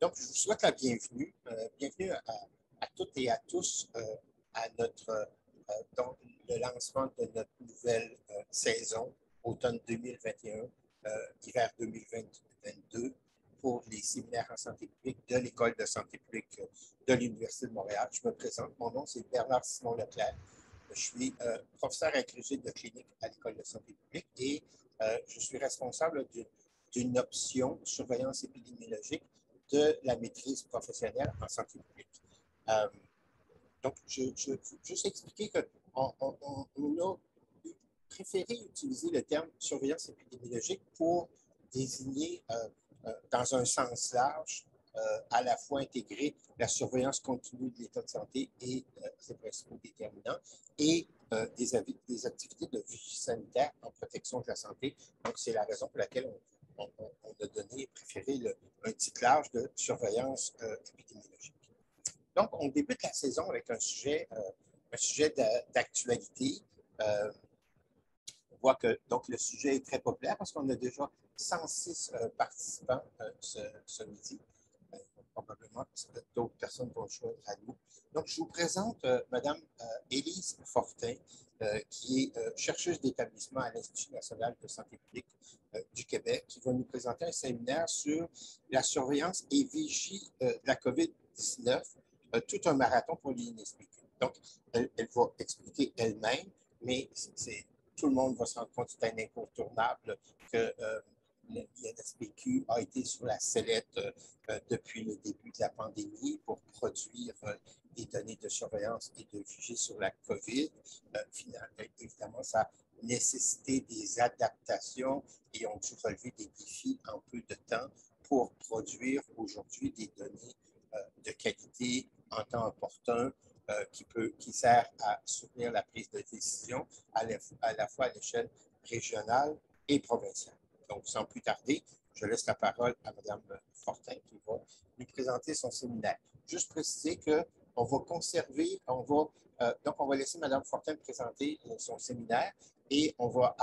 Donc, je vous souhaite la bienvenue. Bienvenue à toutes et à tous à donc, le lancement de notre nouvelle saison, automne 2021, hiver 2022, pour les séminaires en santé publique de l'École de santé publique de l'Université de Montréal. Je me présente. Mon nom, c'est Bernard Simon-Leclerc. Je suis professeur agrégé de clinique à l'École de santé publique et je suis responsable d'une option surveillance épidémiologique de la maîtrise professionnelle en santé publique. Donc, je veux juste expliquer qu'on a préféré utiliser le terme surveillance épidémiologique pour désigner, dans un sens large, à la fois intégrer la surveillance continue de l'état de santé et ses principaux déterminants et des activités de vigie sanitaire en protection de la santé. Donc, c'est la raison pour laquelle on a préféré un titre large de surveillance épidémiologique. Donc, on débute la saison avec un sujet d'actualité. On voit que donc, le sujet est très populaire parce qu'on a déjà 106 participants ce midi. Probablement, d'autres personnes vont jouer à nous. Donc, je vous présente Mme Élise Fortin, qui est chercheuse d'établissement à l'Institut national de santé publique du Québec, qui va nous présenter un séminaire sur la surveillance et vigie de la COVID-19, tout un marathon pour l'INSPQ. Donc, elle va expliquer elle-même, mais tout le monde va se rendre compte que c'est un incontournable que l'INSPQ a été sur la sellette depuis le début de la pandémie pour produire des données de surveillance et de vigie sur la COVID. Finalement, évidemment, ça a nécessité des adaptations et ont dû relever des défis en peu de temps pour produire aujourd'hui des données de qualité en temps opportun qui sert à soutenir la prise de décision à la fois à l'échelle régionale et provinciale. Donc, sans plus tarder, je laisse la parole à Mme Fortin qui va nous présenter son séminaire. Juste préciser qu'on va conserver, donc on va laisser Mme Fortin présenter son séminaire et on va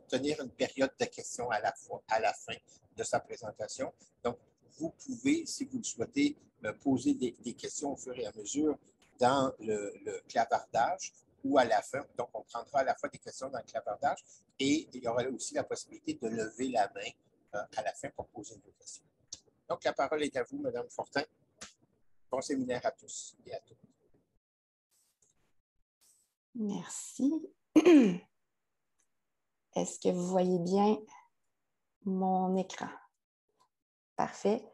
tenir une période de questions à la fin de sa présentation. Donc, vous pouvez, si vous le souhaitez, poser des questions au fur et à mesure dans le clavardage ou à la fin. Donc, on prendra à la fois des questions dans le clavardage et il y aura aussi la possibilité de lever la main à la fin pour poser une question. Donc, la parole est à vous, Mme Fortin. Bon séminaire à tous et à toutes. Merci. Est-ce que vous voyez bien mon écran? Parfait.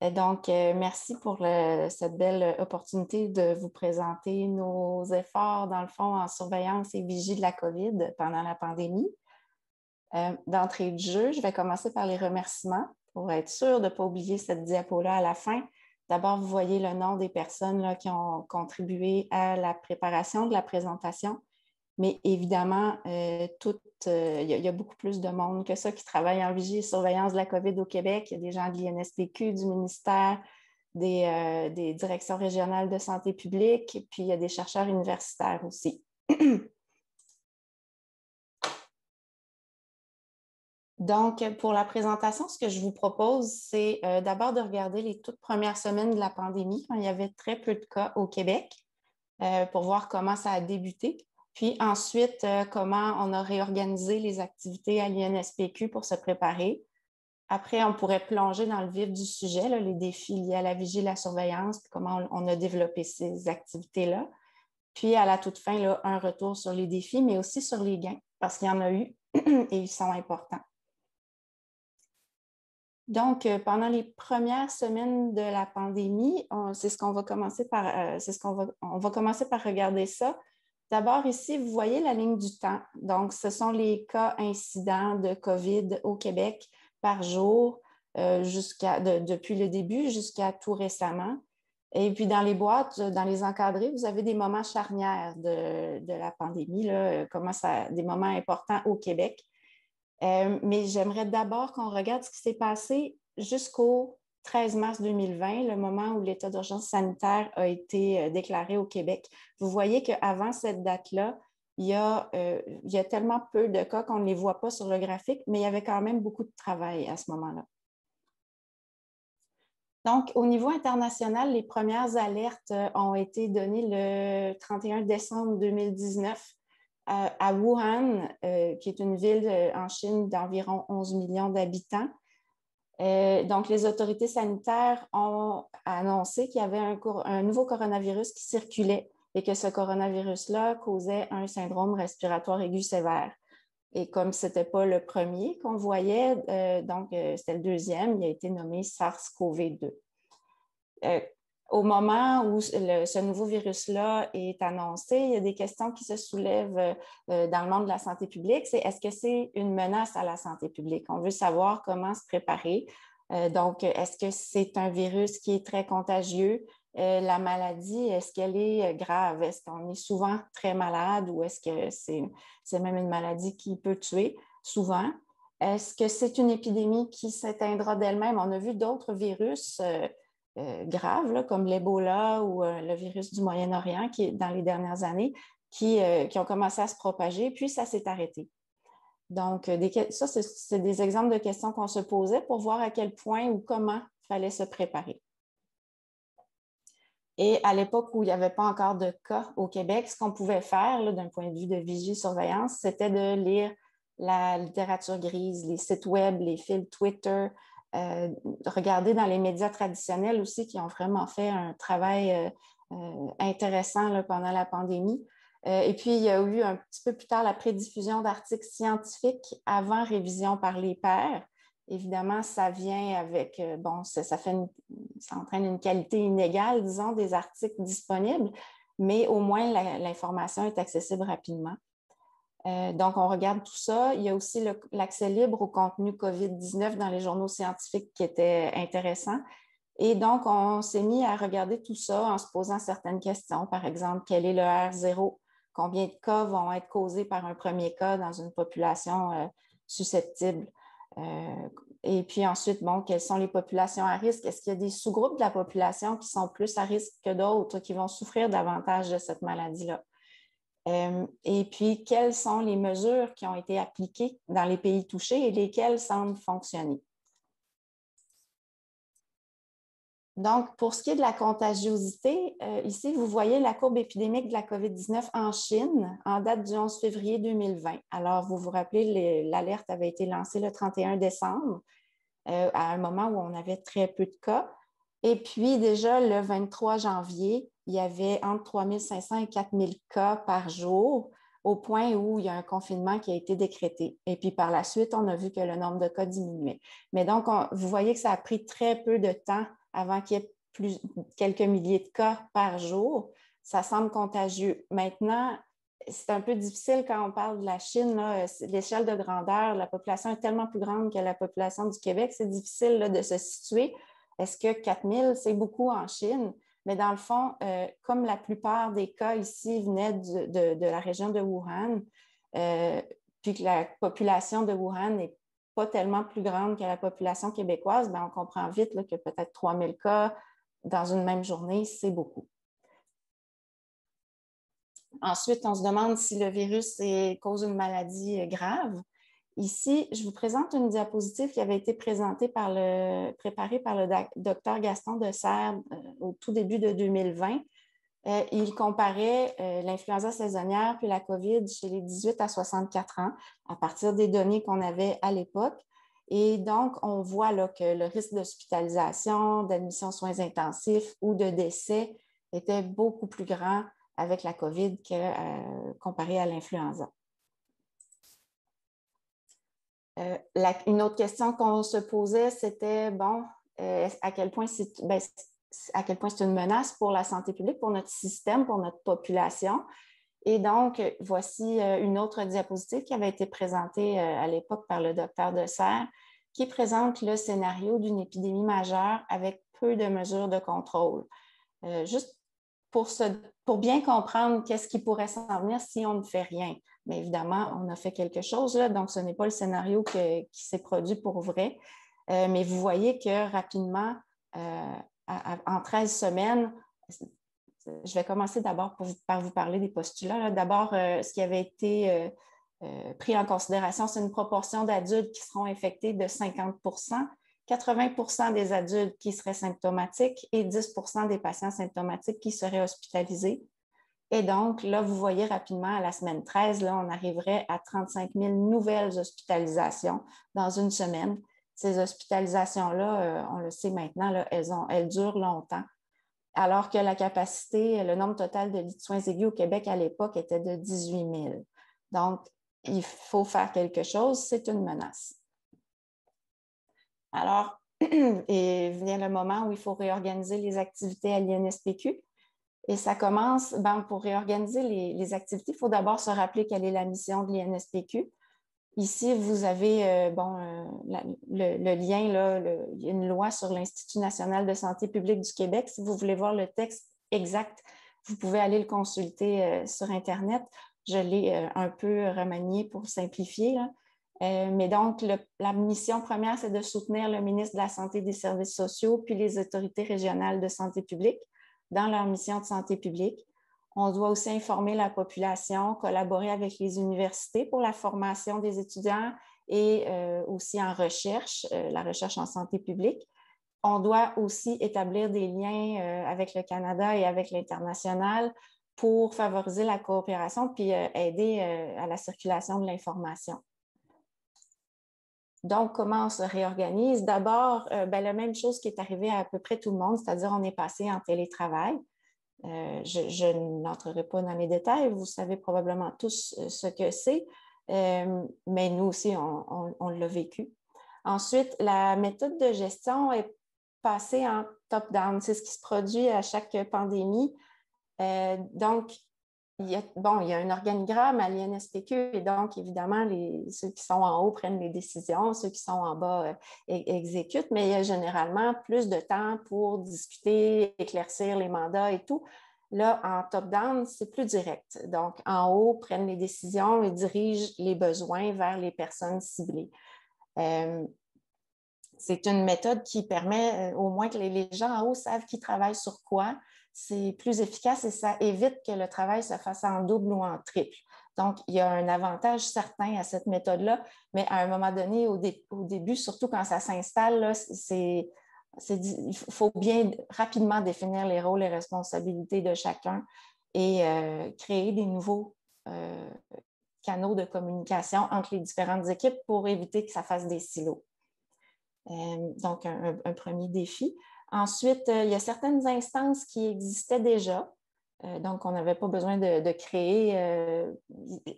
Donc, merci pour cette belle opportunité de vous présenter nos efforts, dans le fond, en surveillance et vigie de la COVID pendant la pandémie. D'entrée de jeu, je vais commencer par les remerciements pour être sûr de ne pas oublier cette diapo-là à la fin. D'abord, vous voyez le nom des personnes là, qui ont contribué à la préparation de la présentation. Mais évidemment, il y a beaucoup plus de monde que ça qui travaille en vigie et surveillance de la COVID au Québec. Il y a des gens de l'INSPQ, du ministère, des directions régionales de santé publique, puis il y a des chercheurs universitaires aussi. Donc, pour la présentation, ce que je vous propose, c'est d'abord de regarder les toutes premières semaines de la pandémie, quand il y avait très peu de cas au Québec, pour voir comment ça a débuté. Puis ensuite, comment on a réorganisé les activités à l'INSPQ pour se préparer. Après, on pourrait plonger dans le vif du sujet, là, les défis liés à la vigie et la surveillance, puis comment on a développé ces activités-là. Puis à la toute fin, là, un retour sur les défis, mais aussi sur les gains, parce qu'il y en a eu et ils sont importants. Donc, pendant les premières semaines de la pandémie, c'est ce qu'on va commencer par, on va commencer par regarder ça. D'abord, ici, vous voyez la ligne du temps. Donc, ce sont les cas incidents de COVID au Québec par jour depuis le début jusqu'à tout récemment. Et puis, dans les boîtes, dans les encadrés, vous avez des moments charnières de la pandémie, là, des moments importants au Québec. Mais j'aimerais d'abord qu'on regarde ce qui s'est passé jusqu'au 13 mars 2020, le moment où l'état d'urgence sanitaire a été déclaré au Québec. Vous voyez qu'avant cette date-là, il y a tellement peu de cas qu'on ne les voit pas sur le graphique, mais il y avait quand même beaucoup de travail à ce moment-là. Donc, au niveau international, les premières alertes ont été données le 31 décembre 2019 à Wuhan, qui est une ville en Chine d'environ 11 millions d'habitants. Donc, les autorités sanitaires ont annoncé qu'il y avait un nouveau coronavirus qui circulait et que ce coronavirus-là causait un syndrome respiratoire aigu sévère. Et comme ce n'était pas le premier qu'on voyait, c'était le deuxième, il a été nommé SARS-CoV-2. Au moment où ce nouveau virus-là est annoncé, il y a des questions qui se soulèvent dans le monde de la santé publique. C'est est-ce que c'est une menace à la santé publique? On veut savoir comment se préparer. Donc, est-ce que c'est un virus qui est très contagieux? La maladie, est-ce qu'elle est grave? Est-ce qu'on est souvent très malade ou est-ce que c'est même une maladie qui peut tuer souvent? Est-ce que c'est une épidémie qui s'éteindra d'elle-même? On a vu d'autres virus graves, là, comme l'Ebola ou le virus du Moyen-Orient dans les dernières années, qui ont commencé à se propager, puis ça s'est arrêté. Donc, ça, c'est des exemples de questions qu'on se posait pour voir à quel point ou comment il fallait se préparer. Et à l'époque où il n'y avait pas encore de cas au Québec, ce qu'on pouvait faire d'un point de vue de vigie-surveillance, c'était de lire la littérature grise, les sites web, les fils Twitter, regarder dans les médias traditionnels aussi qui ont vraiment fait un travail intéressant là, pendant la pandémie. Et puis, il y a eu un petit peu plus tard la prédiffusion d'articles scientifiques avant révision par les pairs. Évidemment, ça vient avec, ça entraîne une qualité inégale, disons, des articles disponibles, mais au moins l'information est accessible rapidement. Donc, on regarde tout ça. Il y a aussi l'accès libre au contenu COVID-19 dans les journaux scientifiques qui était intéressant. Et donc, on s'est mis à regarder tout ça en se posant certaines questions. Par exemple, quel est le R0? Combien de cas vont être causés par un premier cas dans une population susceptible? Et puis ensuite, quelles sont les populations à risque? Est-ce qu'il y a des sous-groupes de la population qui sont plus à risque que d'autres, qui vont souffrir davantage de cette maladie-là? Et puis, quelles sont les mesures qui ont été appliquées dans les pays touchés et lesquelles semblent fonctionner? Donc, pour ce qui est de la contagiosité, ici, vous voyez la courbe épidémique de la COVID-19 en Chine en date du 11 février 2020. Alors, vous vous rappelez, l'alerte avait été lancée le 31 décembre, à un moment où on avait très peu de cas. Et puis, déjà, le 23 janvier, il y avait entre 3 500 et 4 000 cas par jour, au point où il y a un confinement qui a été décrété. Et puis, par la suite, on a vu que le nombre de cas diminuait. Mais donc, vous voyez que ça a pris très peu de temps avant qu'il y ait quelques milliers de cas par jour. Ça semble contagieux. Maintenant, c'est un peu difficile quand on parle de la Chine, l'échelle de grandeur, la population est tellement plus grande que la population du Québec, c'est difficile là, de se situer. Est-ce que 4 000, c'est beaucoup en Chine? Mais dans le fond, comme la plupart des cas ici venaient de la région de Wuhan, puis que la population de Wuhan n'est pas tellement plus grande que la population québécoise, on comprend vite là, que peut-être 3 000 cas dans une même journée, c'est beaucoup. Ensuite, on se demande si le virus cause une maladie grave. Ici, je vous présente une diapositive qui avait été préparée par le docteur Gaston Desserres au tout début de 2020. Il comparait l'influenza saisonnière puis la COVID chez les 18 à 64 ans à partir des données qu'on avait à l'époque. Et donc, on voit là, que le risque d'hospitalisation, d'admission aux soins intensifs ou de décès était beaucoup plus grand avec la COVID comparé à l'influenza. Une autre question qu'on se posait, c'était, à quel point c'est une menace pour la santé publique, pour notre système, pour notre population. Et donc, voici une autre diapositive qui avait été présentée à l'époque par le docteur Desserres, qui présente le scénario d'une épidémie majeure avec peu de mesures de contrôle. Juste pour bien comprendre qu'est-ce qui pourrait s'en venir si on ne fait rien. Mais évidemment, on a fait quelque chose, là, donc ce n'est pas le scénario qui s'est produit pour vrai. Mais vous voyez que rapidement, en 13 semaines, je vais commencer d'abord par vous parler des postulats. D'abord, ce qui avait été pris en considération, c'est une proportion d'adultes qui seront infectés de 50 %, 80% des adultes qui seraient symptomatiques et 10% des patients symptomatiques qui seraient hospitalisés. Et donc, là, vous voyez rapidement, à la semaine 13, là, on arriverait à 35 000 nouvelles hospitalisations dans une semaine. Ces hospitalisations-là, on le sait maintenant, là, elles durent longtemps, alors que la capacité, le nombre total de lits de soins aigus au Québec à l'époque était de 18 000. Donc, il faut faire quelque chose, c'est une menace. Alors, et vient le moment où il faut réorganiser les activités à l'INSPQ. Et ça commence, pour réorganiser les activités, il faut d'abord se rappeler quelle est la mission de l'INSPQ. Ici, vous avez le lien, là, il y a une loi sur l'Institut national de santé publique du Québec. Si vous voulez voir le texte exact, vous pouvez aller le consulter sur Internet. Je l'ai un peu remanié pour simplifier, là. Mais donc, la mission première, c'est de soutenir le ministre de la Santé et des Services sociaux puis les autorités régionales de santé publique dans leur mission de santé publique. On doit aussi informer la population, collaborer avec les universités pour la formation des étudiants et aussi en recherche, la recherche en santé publique. On doit aussi établir des liens avec le Canada et avec l'international pour favoriser la coopération puis aider à la circulation de l'information. Donc, comment on se réorganise? D'abord, la même chose qui est arrivée à peu près tout le monde, c'est-à-dire on est passé en télétravail. Je n'entrerai pas dans les détails, vous savez probablement tous ce que c'est, mais nous aussi, on l'a vécu. Ensuite, la méthode de gestion est passée en top-down. C'est ce qui se produit à chaque pandémie. Donc, il y a un organigramme à l'INSPQ et donc, évidemment, ceux qui sont en haut prennent les décisions, ceux qui sont en bas exécutent, mais il y a généralement plus de temps pour discuter, éclaircir les mandats et tout. Là, en top-down, c'est plus direct. Donc, en haut, prennent les décisions et dirigent les besoins vers les personnes ciblées. C'est une méthode qui permet au moins que les gens en haut savent qui travaille sur quoi. C'est plus efficace et ça évite que le travail se fasse en double ou en triple. Donc, il y a un avantage certain à cette méthode-là, mais à un moment donné, au début, surtout quand ça s'installe, il faut bien rapidement définir les rôles et responsabilités de chacun et créer des nouveaux canaux de communication entre les différentes équipes pour éviter que ça fasse des silos. Donc, un premier défi. Ensuite, il y a certaines instances qui existaient déjà. Donc, on n'avait pas besoin de créer.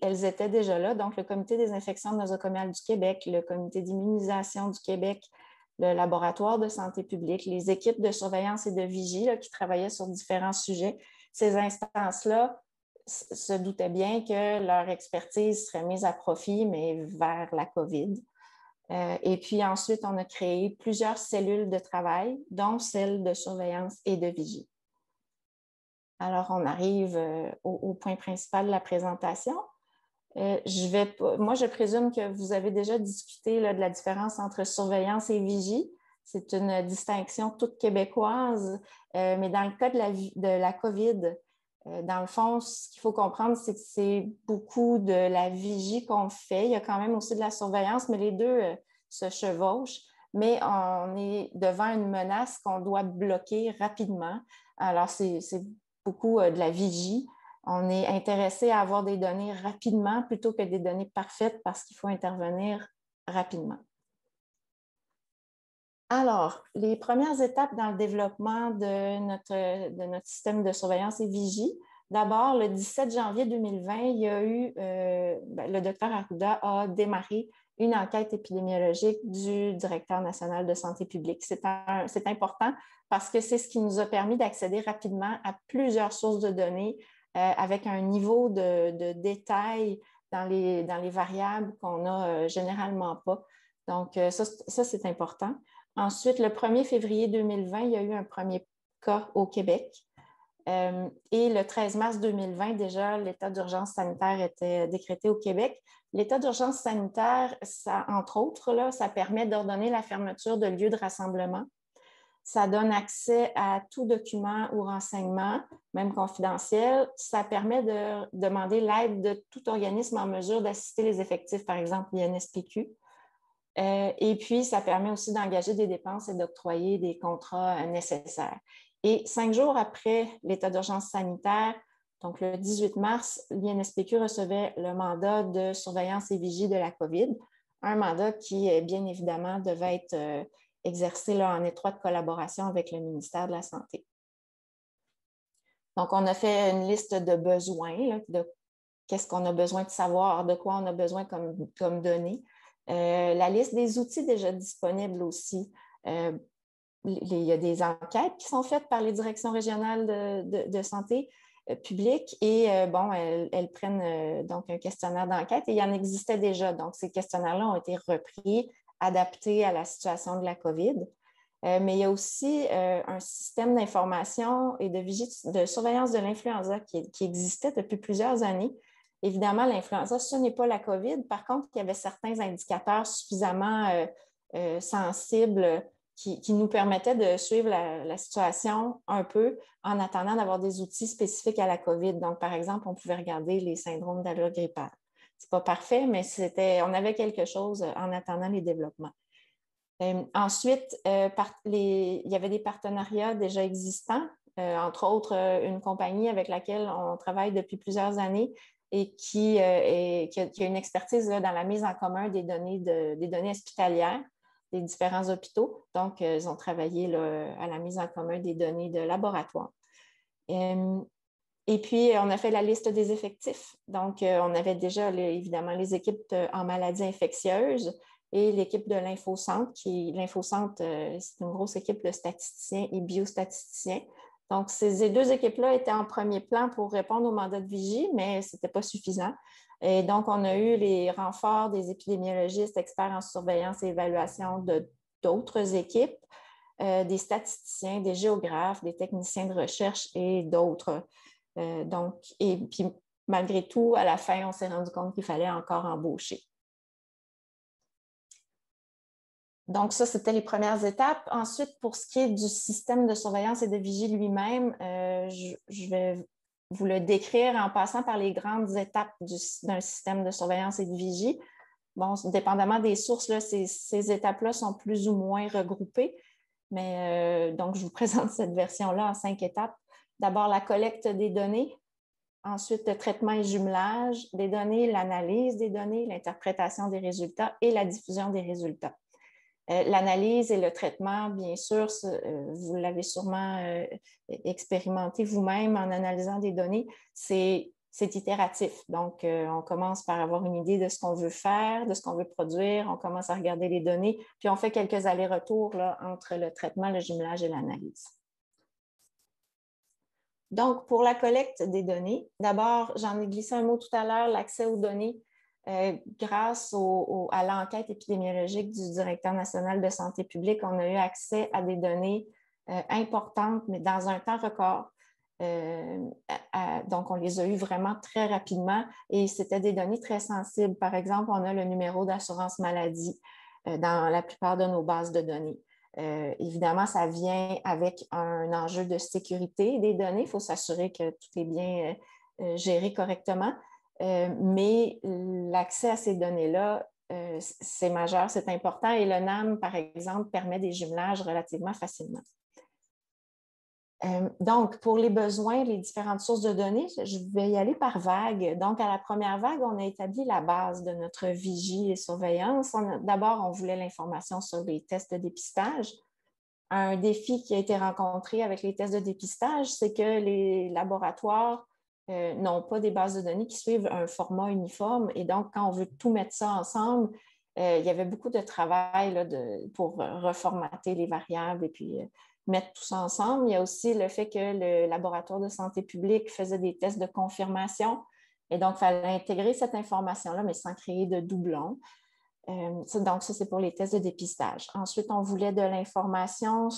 Elles étaient déjà là. Donc, le Comité des infections nosocomiales du Québec, le Comité d'immunisation du Québec, le laboratoire de santé publique, les équipes de surveillance et de vigie là, qui travaillaient sur différents sujets. Ces instances-là se doutaient bien que leur expertise serait mise à profit, mais vers la COVID. Et puis ensuite, on a créé plusieurs cellules de travail, dont celle de surveillance et de vigie. Alors, on arrive au point principal de la présentation. Moi, je présume que vous avez déjà discuté là, de la différence entre surveillance et vigie. C'est une distinction toute québécoise, mais dans le cas de la COVID, dans le fond, ce qu'il faut comprendre, c'est que c'est beaucoup de la vigie qu'on fait. Il y a quand même aussi de la surveillance, mais les deux se chevauchent. Mais on est devant une menace qu'on doit bloquer rapidement. Alors, c'est beaucoup de la vigie. On est intéressé à avoir des données rapidement plutôt que des données parfaites parce qu'il faut intervenir rapidement. Alors, les premières étapes dans le développement de notre système de surveillance et vigie. D'abord, le 17 janvier 2020, il y a eu, le docteur Arruda a démarré une enquête épidémiologique du directeur national de santé publique. C'est important parce que c'est ce qui nous a permis d'accéder rapidement à plusieurs sources de données avec un niveau de détail dans les variables qu'on n'a généralement pas. Donc, ça c'est important. Ensuite, le 1er février 2020, il y a eu un premier cas au Québec. Et le 13 mars 2020, déjà, l'état d'urgence sanitaire était décrété au Québec. L'état d'urgence sanitaire, ça, entre autres, là, ça permet d'ordonner la fermeture de lieux de rassemblement. Ça donne accès à tout document ou renseignement, même confidentiel. Ça permet de demander l'aide de tout organisme en mesure d'assister les effectifs, par exemple l'INSPQ. Et puis, ça permet aussi d'engager des dépenses et d'octroyer des contrats nécessaires. Et 5 jours après l'état d'urgence sanitaire, donc le 18 mars, l'INSPQ recevait le mandat de surveillance et vigie de la COVID, un mandat qui, bien évidemment, devait être exercé là, en étroite collaboration avec le ministère de la Santé. Donc, on a fait une liste de besoins, là, de qu'est-ce qu'on a besoin de savoir, de quoi on a besoin comme données. La liste des outils déjà disponibles aussi. Il y a des enquêtes qui sont faites par les directions régionales de santé publique et bon, elles prennent donc un questionnaire d'enquête et il y en existait déjà. Donc, ces questionnaires-là ont été repris, adaptés à la situation de la COVID. Mais il y a aussi un système d'information et de surveillance de l'influenza qui existait depuis plusieurs années. Évidemment, l'influenza, ce n'est pas la COVID. Par contre, il y avait certains indicateurs suffisamment sensibles qui nous permettaient de suivre la situation un peu en attendant d'avoir des outils spécifiques à la COVID. Donc, par exemple, on pouvait regarder les syndromes d'allure grippale. Ce n'est pas parfait, mais on avait quelque chose en attendant les développements. Ensuite, il y avait des partenariats déjà existants, entre autres une compagnie avec laquelle on travaille depuis plusieurs années et qui a une expertise là, dans la mise en commun des données hospitalières des différents hôpitaux. Donc, ils ont travaillé là, à la mise en commun des données de laboratoire. Et puis, on a fait la liste des effectifs. Donc, on avait déjà évidemment les équipes en maladies infectieuses et l'équipe de l'Infocentre, l'Infocentre, c'est une grosse équipe de statisticiens et biostatisticiens. Donc, ces deux équipes-là étaient en premier plan pour répondre au mandat de vigie, mais ce n'était pas suffisant. Et donc, on a eu les renforts des épidémiologistes, experts en surveillance et évaluation d'autres équipes, des statisticiens, des géographes, des techniciens de recherche et d'autres. Et puis, malgré tout, à la fin, on s'est rendu compte qu'il fallait encore embaucher. Donc, ça, c'était les premières étapes. Ensuite, pour ce qui est du système de surveillance et de vigie lui-même, je vais vous le décrire en passant par les grandes étapes d'un système de surveillance et de vigie. Bon, dépendamment des sources, là, ces étapes-là sont plus ou moins regroupées. Mais donc, je vous présente cette version-là en 5 étapes. D'abord, la collecte des données. Ensuite, le traitement et jumelage des données, l'analyse des données, l'interprétation des résultats et la diffusion des résultats. L'analyse et le traitement, bien sûr, vous l'avez sûrement expérimenté vous-même en analysant des données, c'est itératif. Donc, on commence par avoir une idée de ce qu'on veut faire, de ce qu'on veut produire, on commence à regarder les données, puis on fait quelques allers-retours là, entre le traitement, le jumelage et l'analyse. Donc, pour la collecte des données, d'abord, j'en ai glissé un mot tout à l'heure, l'accès aux données. Grâce à l'enquête épidémiologique du directeur national de santé publique, on a eu accès à des données importantes, mais dans un temps record. Donc, on les a eues vraiment très rapidement et c'était des données très sensibles. Par exemple, on a le numéro d'assurance maladie dans la plupart de nos bases de données. Évidemment, ça vient avec un enjeu de sécurité des données. Il faut s'assurer que tout est bien géré correctement. Mais l'accès à ces données-là, c'est majeur, c'est important et le NAM, par exemple, permet des jumelages relativement facilement. Donc, pour les besoins, les différentes sources de données, je vais y aller par vague. Donc, à la première vague, on a établi la base de notre vigie et surveillance. D'abord, on voulait l'information sur les tests de dépistage. Un défi qui a été rencontré avec les tests de dépistage, c'est que les laboratoires n'ont pas des bases de données qui suivent un format uniforme. Et donc, quand on veut tout mettre ça ensemble, il y avait beaucoup de travail là, pour reformater les variables et puis mettre tout ça ensemble. Il y a aussi le fait que le laboratoire de santé publique faisait des tests de confirmation. Et donc, il fallait intégrer cette information-là, mais sans créer de doublons. Donc, ça, c'est pour les tests de dépistage. Ensuite, on voulait de l'information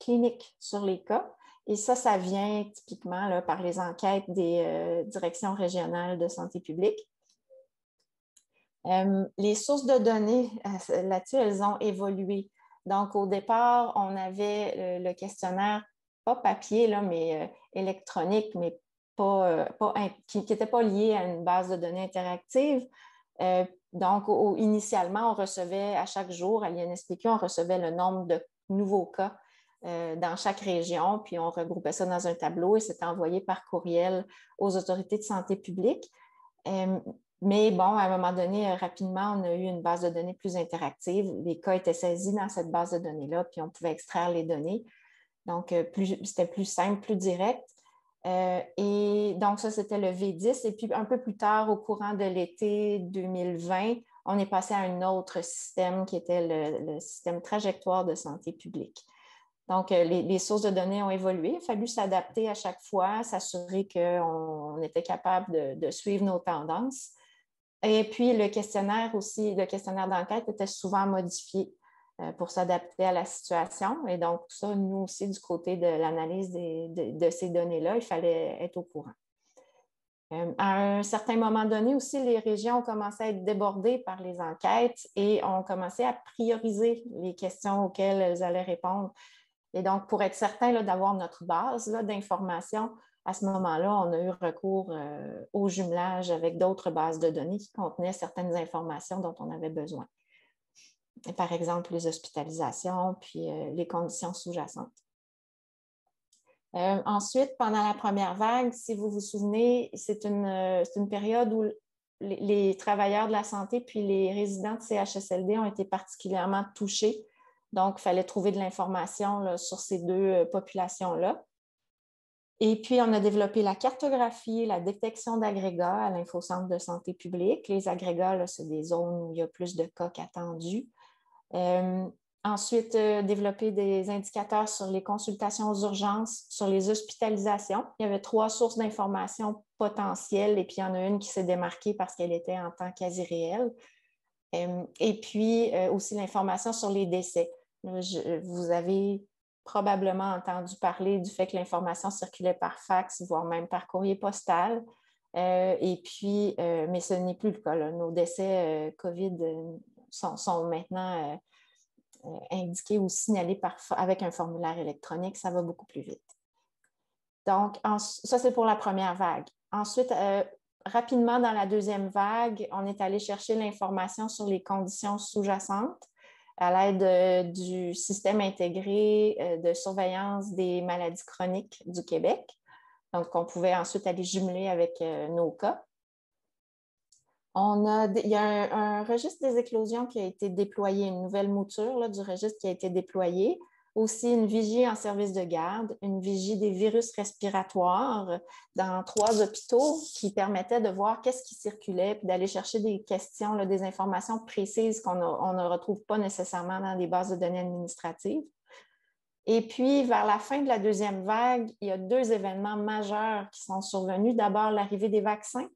clinique sur les cas. Et ça vient typiquement là, par les enquêtes des directions régionales de santé publique. Les sources de données, là-dessus, elles ont évolué. Donc, au départ, on avait le questionnaire, pas papier, là, mais électronique, mais qui n'était pas lié à une base de données interactive. Donc, initialement, on recevait à chaque jour, à l'INSPQ, on recevait le nombre de nouveaux cas dans chaque région, puis on regroupait ça dans un tableau et c'était envoyé par courriel aux autorités de santé publique. Mais bon, à un moment donné, rapidement, on a eu une base de données plus interactive. Les cas étaient saisis dans cette base de données-là, puis on pouvait extraire les données. Donc, c'était plus simple, plus direct. Et donc, ça, c'était le V10. Et puis, un peu plus tard, au courant de l'été 2020, on est passé à un autre système qui était le système trajectoire de santé publique. Donc, les sources de données ont évolué. Il a fallu s'adapter à chaque fois, s'assurer qu'on était capable de suivre nos tendances. Et puis, le questionnaire aussi, le questionnaire d'enquête était souvent modifié pour s'adapter à la situation. Et donc, ça, nous aussi, du côté de l'analyse de ces données-là, il fallait être au courant. À un certain moment donné aussi, les régions ont commencé à être débordées par les enquêtes et ont commencé à prioriser les questions auxquelles elles allaient répondre. Et donc, pour être certain d'avoir notre base d'informations, à ce moment-là, on a eu recours au jumelage avec d'autres bases de données qui contenaient certaines informations dont on avait besoin. Et par exemple, les hospitalisations, puis les conditions sous-jacentes. Ensuite, pendant la première vague, si vous vous souvenez, c'est une période où les travailleurs de la santé puis les résidents de CHSLD ont été particulièrement touchés. Donc, il fallait trouver de l'information sur ces deux populations-là. Et puis, on a développé la cartographie, la détection d'agrégats à l'Infocentre de santé publique. Les agrégats, c'est des zones où il y a plus de cas qu'attendus. Ensuite, développer des indicateurs sur les consultations aux urgences, sur les hospitalisations. Il y avait 3 sources d'informations potentielles et puis il y en a une qui s'est démarquée parce qu'elle était en temps quasi réel. Et puis aussi l'information sur les décès. Vous avez probablement entendu parler du fait que l'information circulait par fax, voire même par courrier postal. Et puis, mais ce n'est plus le cas. Nos décès COVID sont maintenant indiqués ou signalés avec un formulaire électronique. Ça va beaucoup plus vite. Donc, ça, c'est pour la première vague. Ensuite, rapidement, dans la deuxième vague, on est allé chercher l'information sur les conditions sous-jacentes à l'aide du système intégré de surveillance des maladies chroniques du Québec. Donc, on pouvait ensuite aller jumeler avec nos cas. Il y a un registre des éclosions qui a été déployé, une nouvelle mouture du registre qui a été déployé. Aussi, une vigie en service de garde, une vigie des virus respiratoires dans 3 hôpitaux qui permettait de voir qu'est-ce qui circulait puis d'aller chercher des questions, des informations précises qu'on ne retrouve pas nécessairement dans des bases de données administratives. Et puis, vers la fin de la deuxième vague, il y a 2 événements majeurs qui sont survenus. D'abord, l'arrivée des vaccins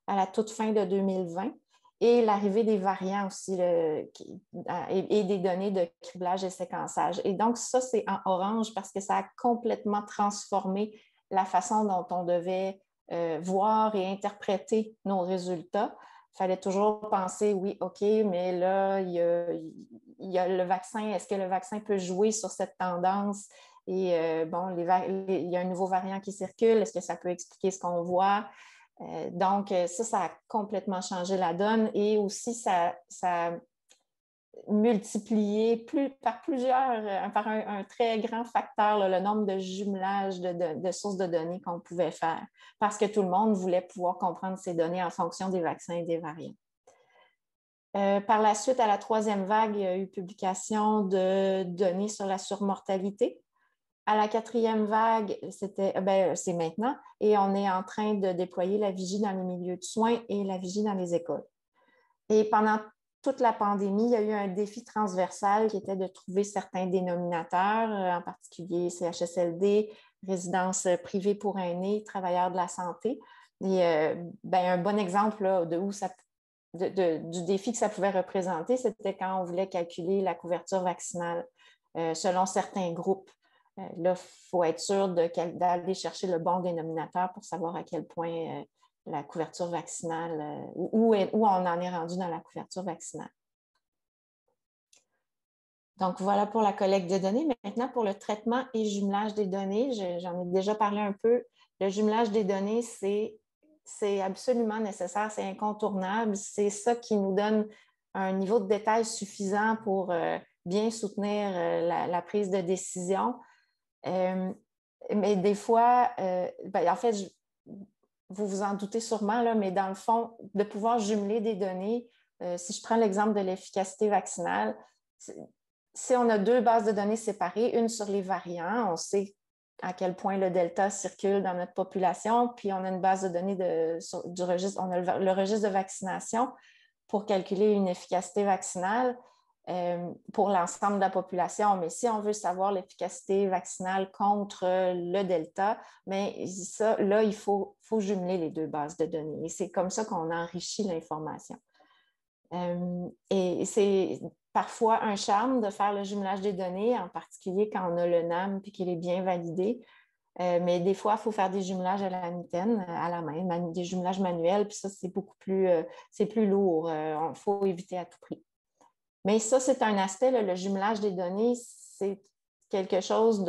à la toute fin de 2020 et l'arrivée des variants aussi et des données de criblage et séquençage. Et donc, ça, c'est en orange parce que ça a complètement transformé la façon dont on devait voir et interpréter nos résultats. Il fallait toujours penser, oui, OK, mais là, il y a le vaccin. Est-ce que le vaccin peut jouer sur cette tendance? Et bon, il y a un nouveau variant qui circule. Est-ce que ça peut expliquer ce qu'on voit? Donc, ça a complètement changé la donne et aussi ça a multiplié par un très grand facteur le nombre de jumelages de sources de données qu'on pouvait faire parce que tout le monde voulait pouvoir comprendre ces données en fonction des vaccins et des variants. Par la suite, à la 3e vague, il y a eu publication de données sur la surmortalité. À la 4e vague, c'est maintenant, et on est en train de déployer la vigie dans les milieux de soins et la vigie dans les écoles. Et pendant toute la pandémie, il y a eu un défi transversal qui était de trouver certains dénominateurs, en particulier CHSLD, résidences privées pour aînés, travailleurs de la santé. Et un bon exemple du défi que ça pouvait représenter, c'était quand on voulait calculer la couverture vaccinale selon certains groupes. Là, il faut être sûr d'aller chercher le bon dénominateur pour savoir à quel point la couverture vaccinale, où on en est rendu dans la couverture vaccinale. Donc, voilà pour la collecte de données. Maintenant, pour le traitement et jumelage des données, j'en ai déjà parlé un peu. Le jumelage des données, c'est c'est absolument nécessaire, c'est incontournable. C'est ça qui nous donne un niveau de détail suffisant pour bien soutenir la prise de décision. Mais des fois, en fait, vous vous en doutez sûrement, là, mais dans le fond, de pouvoir jumeler des données, si je prends l'exemple de l'efficacité vaccinale, si on a deux bases de données séparées, une sur les variants, on sait à quel point le delta circule dans notre population, puis on a une base de données du registre, on a le registre de vaccination pour calculer une efficacité vaccinale pour l'ensemble de la population. Mais si on veut savoir l'efficacité vaccinale contre le delta, mais ça, là, il faut jumeler les deux bases de données. Et c'est comme ça qu'on enrichit l'information. Et c'est parfois un charme de faire le jumelage des données, en particulier quand on a le NAM et qu'il est bien validé. Mais des fois, il faut faire des jumelages à la mitaine, à la main, des jumelages manuels, puis ça, c'est beaucoup plus, c'est plus lourd. Il faut éviter à tout prix. Mais ça, c'est un aspect, là, le jumelage des données, c'est quelque chose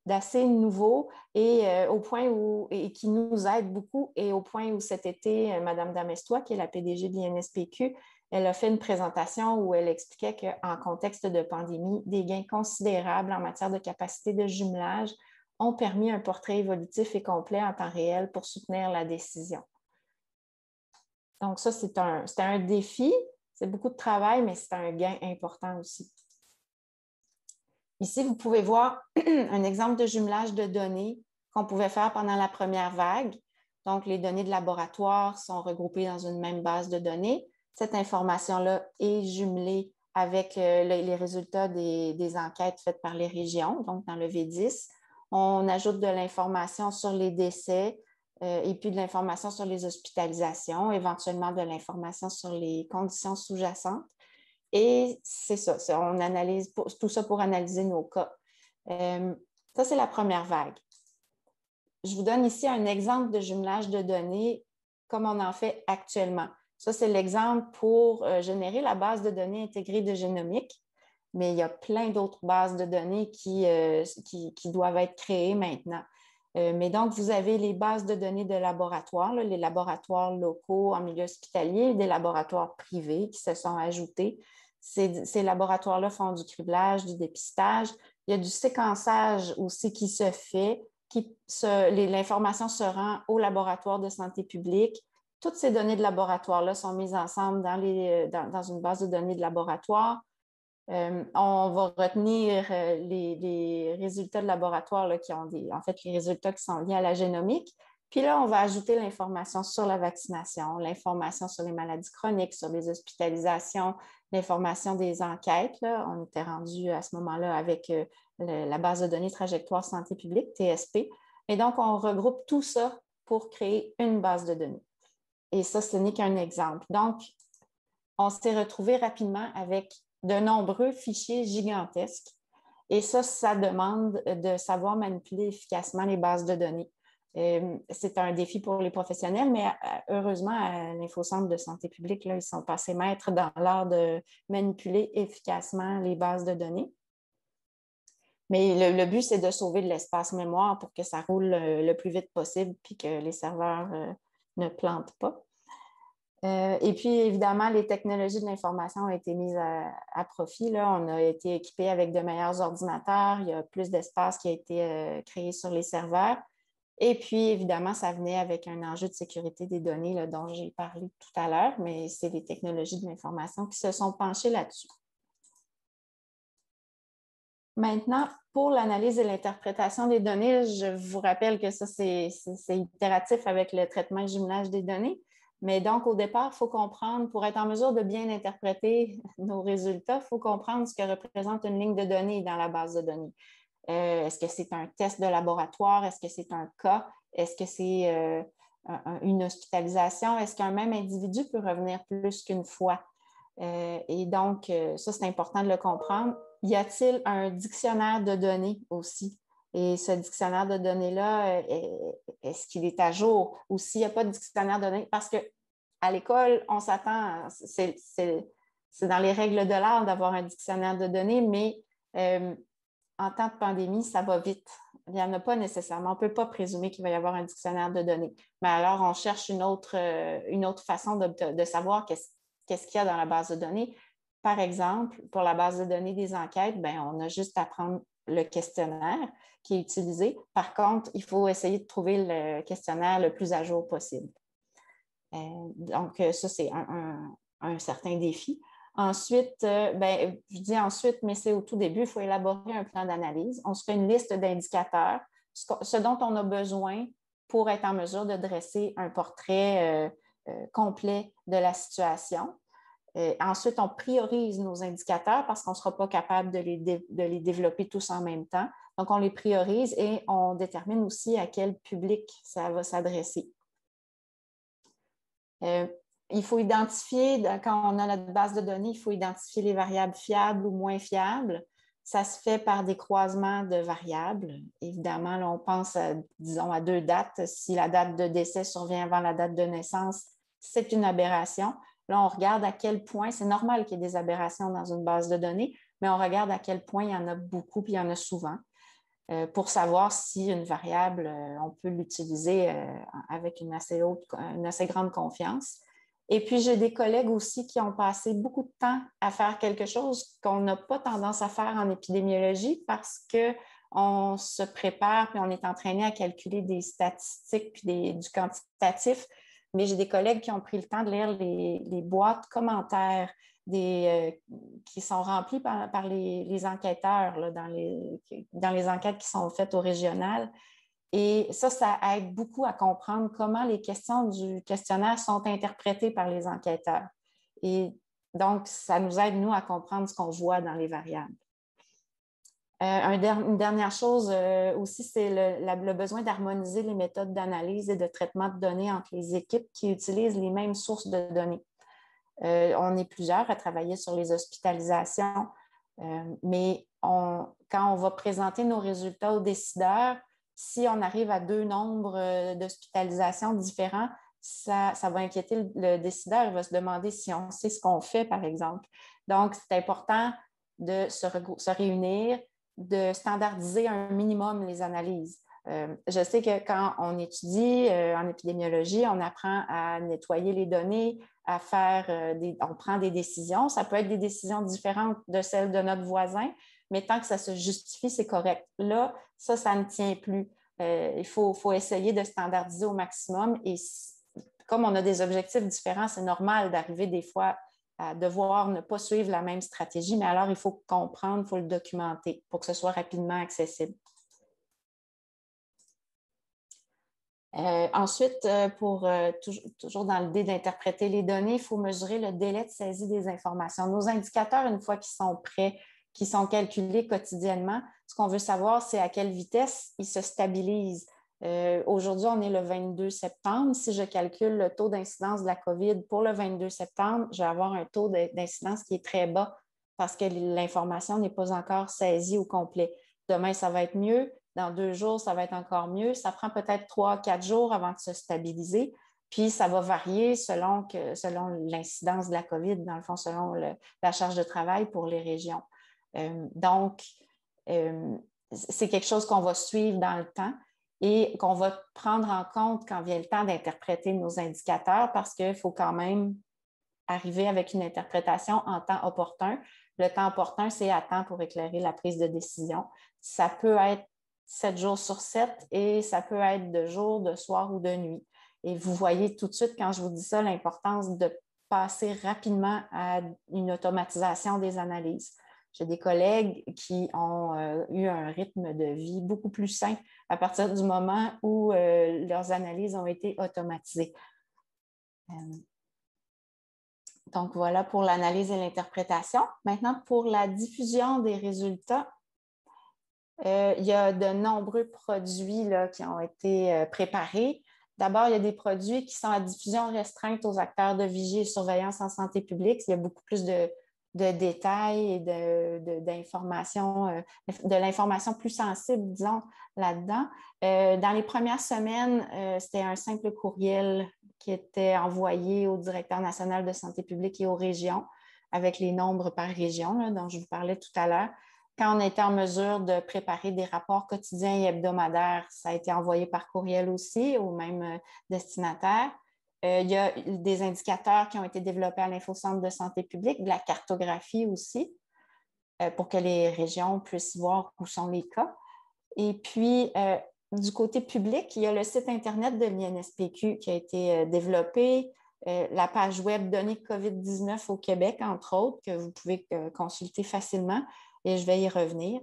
d'assez nouveau et au point où, et qui nous aide beaucoup, et au point où cet été, Mme Damestois, qui est la PDG de l'INSPQ, elle a fait une présentation où elle expliquait qu'en contexte de pandémie, des gains considérables en matière de capacité de jumelage ont permis un portrait évolutif et complet en temps réel pour soutenir la décision. Donc ça, c'est un défi, c'est beaucoup de travail, mais c'est un gain important aussi. Ici, vous pouvez voir un exemple de jumelage de données qu'on pouvait faire pendant la première vague. Donc, les données de laboratoire sont regroupées dans une même base de données. Cette information-là est jumelée avec les résultats des enquêtes faites par les régions, donc dans le V10. On ajoute de l'information sur les décès et puis de l'information sur les hospitalisations, éventuellement de l'information sur les conditions sous-jacentes. Et c'est ça, on analyse tout ça pour analyser nos cas. Ça, c'est la première vague. Je vous donne ici un exemple de jumelage de données comme on en fait actuellement. Ça, c'est l'exemple pour générer la base de données intégrée de génomique, mais il y a plein d'autres bases de données qui doivent être créées maintenant. Mais donc, vous avez les bases de données de laboratoires, là, les laboratoires locaux en milieu hospitalier, des laboratoires privés qui se sont ajoutés. Ces laboratoires-là font du criblage, du dépistage. Il y a du séquençage aussi qui se fait. L'information se rend au laboratoire de santé publique. Toutes ces données de laboratoire-là sont mises ensemble dans une base de données de laboratoire. On va retenir les résultats de laboratoire là, les résultats qui sont liés à la génomique. Puis là, on va ajouter l'information sur la vaccination, l'information sur les maladies chroniques, sur les hospitalisations, l'information des enquêtes. Là. On était rendu à ce moment-là avec la base de données trajectoire santé publique, TSP. Et donc, on regroupe tout ça pour créer une base de données. Et ça, ce n'est qu'un exemple. Donc, on s'est retrouvé rapidement avec de nombreux fichiers gigantesques. Et ça demande de savoir manipuler efficacement les bases de données. C'est un défi pour les professionnels, mais heureusement, à l'Infocentre de santé publique, là, ils sont passés maîtres dans l'art de manipuler efficacement les bases de données. Mais le but, c'est de sauver de l'espace mémoire pour que ça roule le plus vite possible puis que les serveurs ne plantent pas. Et puis, évidemment, les technologies de l'information ont été mises à profit. Là. On a été équipés avec de meilleurs ordinateurs. Il y a plus d'espace qui a été créé sur les serveurs. Et puis, évidemment, ça venait avec un enjeu de sécurité des données là, dont j'ai parlé tout à l'heure, mais c'est les technologies de l'information qui se sont penchées là-dessus. Maintenant, pour l'analyse et l'interprétation des données, je vous rappelle que ça, c'est itératif avec le traitement et jumelage des données. Mais donc, au départ, il faut comprendre, pour être en mesure de bien interpréter nos résultats, il faut comprendre ce que représente une ligne de données dans la base de données. Est-ce que c'est un test de laboratoire? Est-ce que c'est un cas? Est-ce que c'est une hospitalisation? Est-ce qu'un même individu peut revenir plus qu'une fois? Et donc, ça, c'est important de le comprendre. Y a-t-il un dictionnaire de données aussi? Et ce dictionnaire de données-là, est-ce qu'il est à jour? Ou s'il n'y a pas de dictionnaire de données? Parce qu'à l'école, on s'attend, c'est dans les règles de l'art d'avoir un dictionnaire de données, mais en temps de pandémie, ça va vite. il n'y en a pas nécessairement. On ne peut pas présumer qu'il va y avoir un dictionnaire de données. Mais alors, on cherche une autre façon de savoir qu'est-ce qu'il y a dans la base de données. Par exemple, pour la base de données des enquêtes, on a juste à prendre le questionnaire qui est utilisé. Par contre, il faut essayer de trouver le questionnaire le plus à jour possible. Donc, ça, c'est un certain défi. Ensuite, je dis ensuite, mais c'est au tout début, il faut élaborer un plan d'analyse. On se fait une liste d'indicateurs, ce dont on a besoin pour être en mesure de dresser un portrait complet de la situation. Ensuite, on priorise nos indicateurs parce qu'on ne sera pas capable de les développer tous en même temps. Donc, on les priorise et on détermine aussi à quel public ça va s'adresser. Il faut identifier, quand on a notre base de données, il faut identifier les variables fiables ou moins fiables. Ça se fait par des croisements de variables. Évidemment, là, on pense, disons, à 2 dates. Si la date de décès survient avant la date de naissance, c'est une aberration. Là, on regarde à quel point, c'est normal qu'il y ait des aberrations dans une base de données, mais on regarde à quel point il y en a beaucoup puis il y en a souvent pour savoir si une variable, on peut l'utiliser avec une assez grande confiance. Et puis, j'ai des collègues aussi qui ont passé beaucoup de temps à faire quelque chose qu'on n'a pas tendance à faire en épidémiologie parce qu'on se prépare puis on est entraîné à calculer des statistiques puis du quantitatif. Mais j'ai des collègues qui ont pris le temps de lire les boîtes commentaires qui sont remplies par les enquêteurs là, dans les enquêtes qui sont faites au régional. Et ça aide beaucoup à comprendre comment les questions du questionnaire sont interprétées par les enquêteurs. Et donc, ça nous aide, nous, à comprendre ce qu'on voit dans les variables. Une dernière chose aussi, c'est le besoin d'harmoniser les méthodes d'analyse et de traitement de données entre les équipes qui utilisent les mêmes sources de données. On est plusieurs à travailler sur les hospitalisations, mais quand on va présenter nos résultats aux décideurs, si on arrive à 2 nombres d'hospitalisations différents, ça va inquiéter le décideur. Il va se demander si on sait ce qu'on fait, par exemple. Donc, c'est important de se réunir, de standardiser un minimum les analyses. Je sais que quand on étudie en épidémiologie, on apprend à nettoyer les données, à faire on prend des décisions. Ça peut être des décisions différentes de celles de notre voisin, mais tant que ça se justifie, c'est correct. Là, ça ne tient plus. Il faut essayer de standardiser au maximum et comme on a des objectifs différents, c'est normal d'arriver des fois à devoir ne pas suivre la même stratégie, mais alors il faut comprendre, il faut le documenter pour que ce soit rapidement accessible. Ensuite, toujours dans l'idée d'interpréter les données, il faut mesurer le délai de saisie des informations. Nos indicateurs, une fois qu'ils sont prêts, qui sont calculés quotidiennement, ce qu'on veut savoir, c'est à quelle vitesse ils se stabilisent. Aujourd'hui, on est le 22 septembre. Si je calcule le taux d'incidence de la COVID pour le 22 septembre, je vais avoir un taux d'incidence qui est très bas parce que l'information n'est pas encore saisie au complet. Demain, ça va être mieux. Dans 2 jours, ça va être encore mieux. Ça prend peut-être 3-4 jours avant de se stabiliser. Puis, ça va varier selon l'incidence de la COVID, dans le fond, selon la charge de travail pour les régions. Donc, c'est quelque chose qu'on va suivre dans le temps et qu'on va prendre en compte quand vient le temps d'interpréter nos indicateurs parce qu'il faut quand même arriver avec une interprétation en temps opportun. Le temps opportun, c'est à temps pour éclairer la prise de décision. Ça peut être 7 jours sur 7 et ça peut être de jour, de soir ou de nuit. Et vous voyez tout de suite, quand je vous dis ça, l'importance de passer rapidement à une automatisation des analyses. J'ai des collègues qui ont eu un rythme de vie beaucoup plus sain à partir du moment où leurs analyses ont été automatisées. Donc, voilà pour l'analyse et l'interprétation. Maintenant, pour la diffusion des résultats, il y a de nombreux produits là, qui ont été préparés. D'abord, il y a des produits qui sont à diffusion restreinte aux acteurs de vigie et surveillance en santé publique. Il y a beaucoup plus de détails et d'informations, de l'information plus sensible, disons, là-dedans. Dans les premières semaines, c'était un simple courriel qui était envoyé au directeur national de santé publique et aux régions avec les nombres par région là, dont je vous parlais tout à l'heure. Quand on était en mesure de préparer des rapports quotidiens et hebdomadaires, ça a été envoyé par courriel aussi au même destinataire. Il y a des indicateurs qui ont été développés à l'Infocentre de santé publique, de la cartographie aussi, pour que les régions puissent voir où sont les cas. Et puis, du côté public, il y a le site Internet de l'INSPQ qui a été développé, la page web Données COVID-19 au Québec, entre autres, que vous pouvez consulter facilement, et je vais y revenir.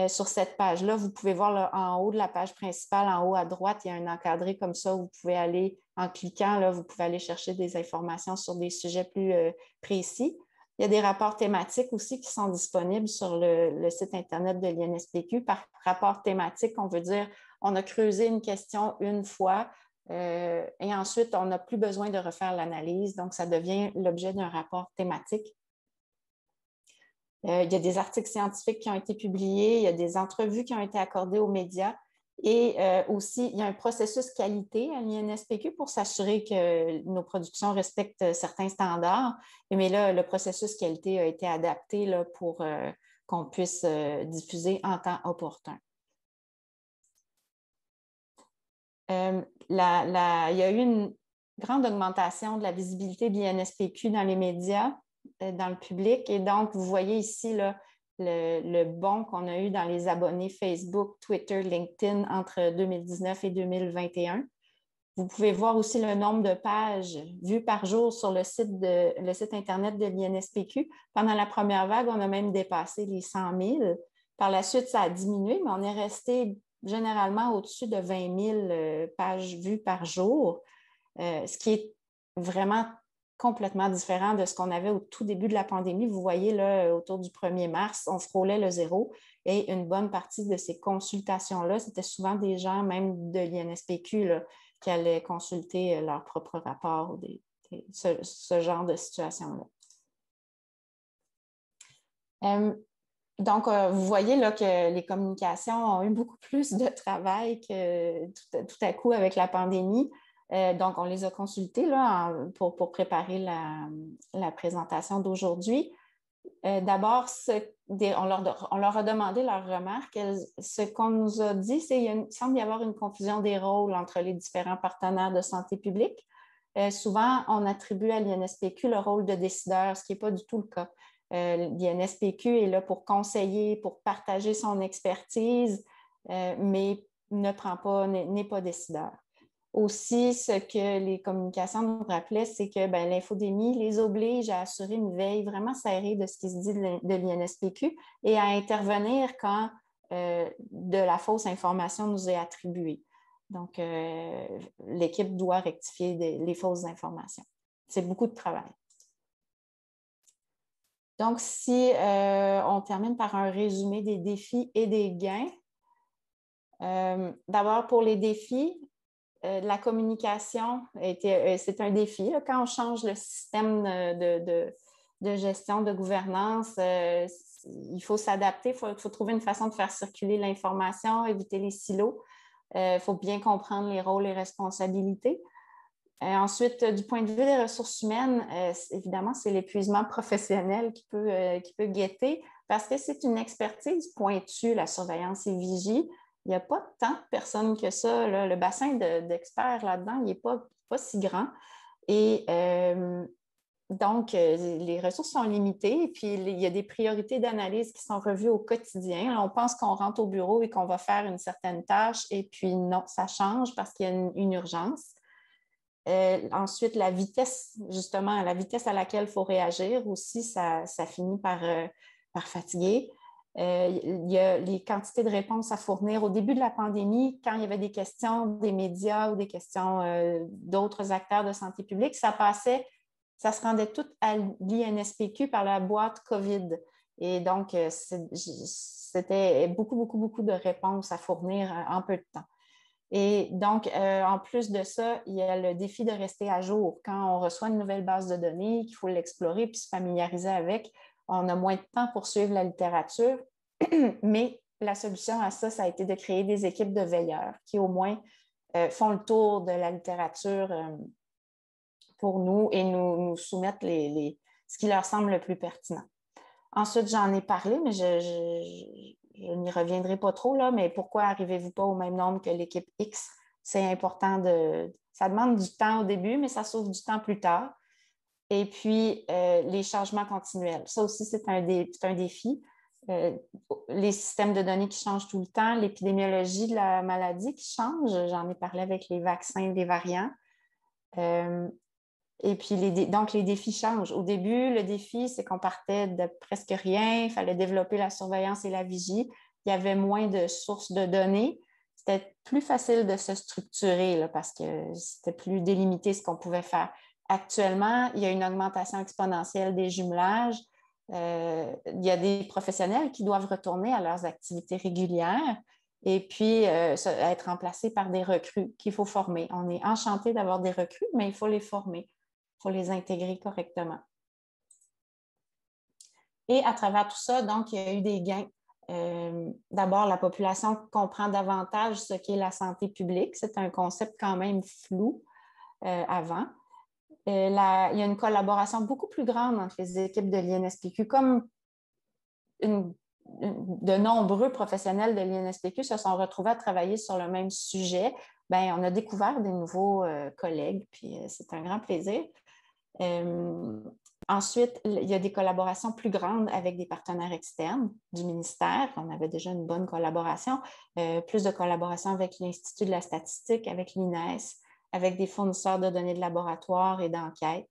Sur cette page-là, vous pouvez voir là, en haut de la page principale, en haut à droite, il y a un encadré comme ça où vous pouvez aller, en cliquant, là, vous pouvez aller chercher des informations sur des sujets plus précis. Il y a des rapports thématiques aussi qui sont disponibles sur le site Internet de l'INSPQ. Par rapport thématique, on veut dire on a creusé une question une fois et ensuite, on n'a plus besoin de refaire l'analyse. Donc, ça devient l'objet d'un rapport thématique. Il y a des articles scientifiques qui ont été publiés, il y a des entrevues qui ont été accordées aux médias et aussi, il y a un processus qualité à l'INSPQ pour s'assurer que nos productions respectent certains standards. Mais là, le processus qualité a été adapté là, pour qu'on puisse diffuser en temps opportun. Il y a eu une grande augmentation de la visibilité de l'INSPQ dans les médias, dans le public. Et donc, vous voyez ici là, le bond qu'on a eu dans les abonnés Facebook, Twitter, LinkedIn entre 2019 et 2021. Vous pouvez voir aussi le nombre de pages vues par jour sur le site Internet de l'INSPQ. Pendant la première vague, on a même dépassé les 100 000. Par la suite, ça a diminué, mais on est resté généralement au-dessus de 20 000 pages vues par jour, ce qui est vraiment complètement différent de ce qu'on avait au tout début de la pandémie. Vous voyez, là, autour du 1er mars, on frôlait le zéro et une bonne partie de ces consultations-là, c'était souvent des gens, même de l'INSPQ, là, qui allaient consulter leur propre rapport ou ce genre de situation-là. Donc, vous voyez là, que les communications ont eu beaucoup plus de travail que tout à coup avec la pandémie. Donc, on les a consultés là, pour préparer la présentation d'aujourd'hui. D'abord, on leur a demandé leurs remarques. Ce qu'on nous a dit, c'est qu'il semble y avoir une confusion des rôles entre les différents partenaires de santé publique. Souvent, on attribue à l'INSPQ le rôle de décideur, ce qui n'est pas du tout le cas. L'INSPQ est là pour conseiller, pour partager son expertise, mais n'est pas décideur. Aussi, ce que les communications nous rappelaient, c'est que l'infodémie les oblige à assurer une veille vraiment serrée de ce qui se dit de l'INSPQ et à intervenir quand de la fausse information nous est attribuée. Donc, l'équipe doit rectifier les fausses informations. C'est beaucoup de travail. Donc, si on termine par un résumé des défis et des gains, d'abord pour les défis, la communication, c'est un défi. Là. Quand on change le système de gestion, de gouvernance, il faut s'adapter, il faut trouver une façon de faire circuler l'information, éviter les silos. Il faut bien comprendre les rôles et responsabilités. Ensuite, du point de vue des ressources humaines, évidemment, c'est l'épuisement professionnel qui peut guetter parce que c'est une expertise pointue, la surveillance et vigie. Il n'y a pas tant de personnes que ça. Là. Le bassin d'experts là-dedans, il n'est pas si grand. Et donc, les ressources sont limitées et puis il y a des priorités d'analyse qui sont revues au quotidien. Là, on pense qu'on rentre au bureau et qu'on va faire une certaine tâche et puis non, ça change parce qu'il y a une urgence. Ensuite, la vitesse, justement, la vitesse à laquelle il faut réagir aussi, ça finit par fatiguer. Il y a les quantités de réponses à fournir. Au début de la pandémie, quand il y avait des questions des médias ou des questions d'autres acteurs de santé publique, ça se rendait tout à l'INSPQ par la boîte COVID. Et donc, c'était beaucoup de réponses à fournir en peu de temps. Et donc, en plus de ça, il y a le défi de rester à jour. Quand on reçoit une nouvelle base de données, qu'il faut l'explorer puis se familiariser avec, on a moins de temps pour suivre la littérature. Mais la solution à ça, ça a été de créer des équipes de veilleurs qui, au moins, font le tour de la littérature pour nous et nous soumettent ce qui leur semble le plus pertinent. Ensuite, j'en ai parlé, mais je n'y reviendrai pas trop, là, mais pourquoi n'arrivez-vous pas au même nombre que l'équipe X? C'est important ça demande du temps au début, mais ça sauve du temps plus tard. Et puis, les changements continuels. Ça aussi, c'est un défi. Les systèmes de données qui changent tout le temps, l'épidémiologie de la maladie qui change. J'en ai parlé avec les vaccins, les variants. Et puis, donc, les défis changent. Au début, le défi, c'est qu'on partait de presque rien. Il fallait développer la surveillance et la vigie. Il y avait moins de sources de données. C'était plus facile de se structurer là, parce que c'était plus délimité ce qu'on pouvait faire. Actuellement, il y a une augmentation exponentielle des jumelages. Il y a des professionnels qui doivent retourner à leurs activités régulières et puis être remplacés par des recrues qu'il faut former. On est enchanté d'avoir des recrues, mais il faut les former. Il faut les intégrer correctement. Et à travers tout ça, donc, il y a eu des gains. D'abord, la population comprend davantage ce qu'est la santé publique. C'est un concept quand même flou avant. Il y a une collaboration beaucoup plus grande entre les équipes de l'INSPQ, comme de nombreux professionnels de l'INSPQ se sont retrouvés à travailler sur le même sujet. Bien, on a découvert des nouveaux collègues, puis c'est un grand plaisir. Ensuite, il y a des collaborations plus grandes avec des partenaires externes du ministère. On avait déjà une bonne collaboration. Plus de collaboration avec l'Institut de la statistique, avec l'INES, avec des fournisseurs de données de laboratoire et d'enquête.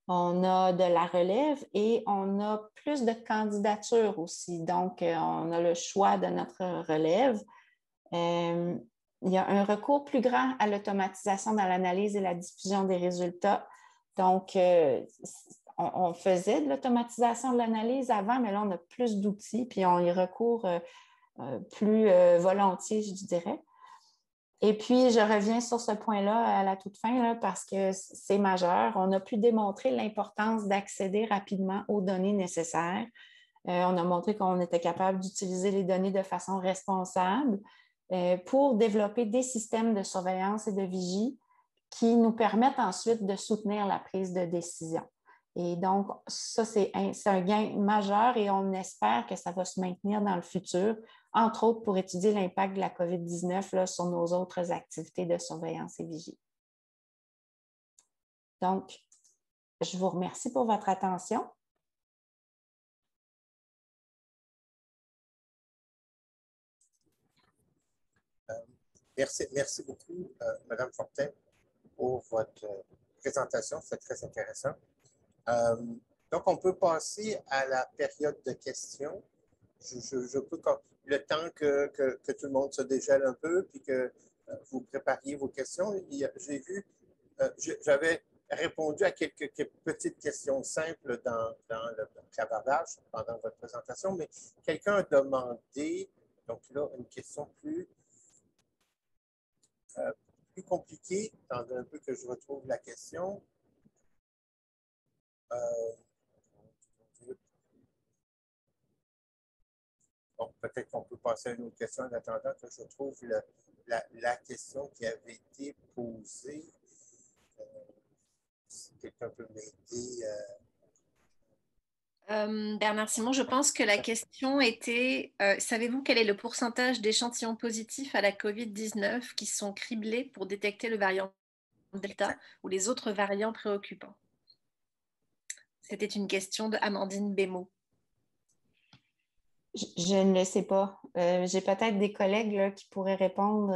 On a de la relève et on a plus de candidatures aussi. Donc, on a le choix de notre relève. Il y a un recours plus grand à l'automatisation dans l'analyse et la diffusion des résultats. Donc, on faisait de l'automatisation de l'analyse avant, mais là, on a plus d'outils, puis on y recourt plus volontiers, je dirais. Et puis, je reviens sur ce point-là à la toute fin, là, parce que c'est majeur. On a pu démontrer l'importance d'accéder rapidement aux données nécessaires. On a montré qu'on était capable d'utiliser les données de façon responsable pour développer des systèmes de surveillance et de vigie qui nous permettent ensuite de soutenir la prise de décision. Et donc, ça, c'est un gain majeur et on espère que ça va se maintenir dans le futur, entre autres pour étudier l'impact de la COVID-19 là, sur nos autres activités de surveillance et vigie. Donc, je vous remercie pour votre attention. Merci beaucoup, Mme Fortin, pour votre présentation. C'est très intéressant. Donc, on peut passer à la période de questions. Je peux, le temps que tout le monde se dégèle un peu, puis que vous prépariez vos questions. J'ai vu, j'avais répondu à quelques petites questions simples dans le clavardage pendant votre présentation, mais quelqu'un a demandé, donc là, une question plus compliquée. Attendez un peu que je retrouve la question. Bon, peut-être qu'on peut passer à une autre question en attendant que je trouve la question qui avait été posée. Si quelqu'un peut m'aider. Bernard Simon, je pense que la question était, savez-vous quel est le pourcentage d'échantillons positifs à la COVID-19 qui sont criblés pour détecter le variant Delta ou les autres variants préoccupants? C'était une question de Amandine Bémot. Je ne le sais pas. J'ai peut-être des collègues là, qui pourraient répondre,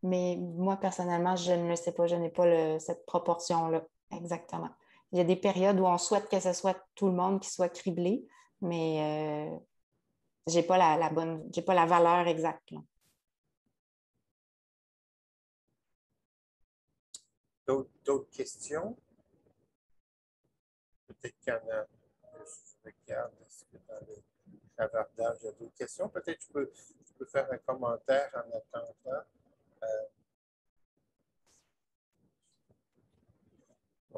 mais moi, personnellement, je ne le sais pas. Je n'ai pas cette proportion-là exactement. Il y a des périodes où on souhaite que ce soit tout le monde qui soit criblé, mais je n'ai pas j'ai pas la valeur exacte. D'autres questions? Peut-être qu'il y en a. Je regarde est-ce que dans le clavardage, il y a d'autres questions. Peut-être que je peux faire un commentaire en attendant.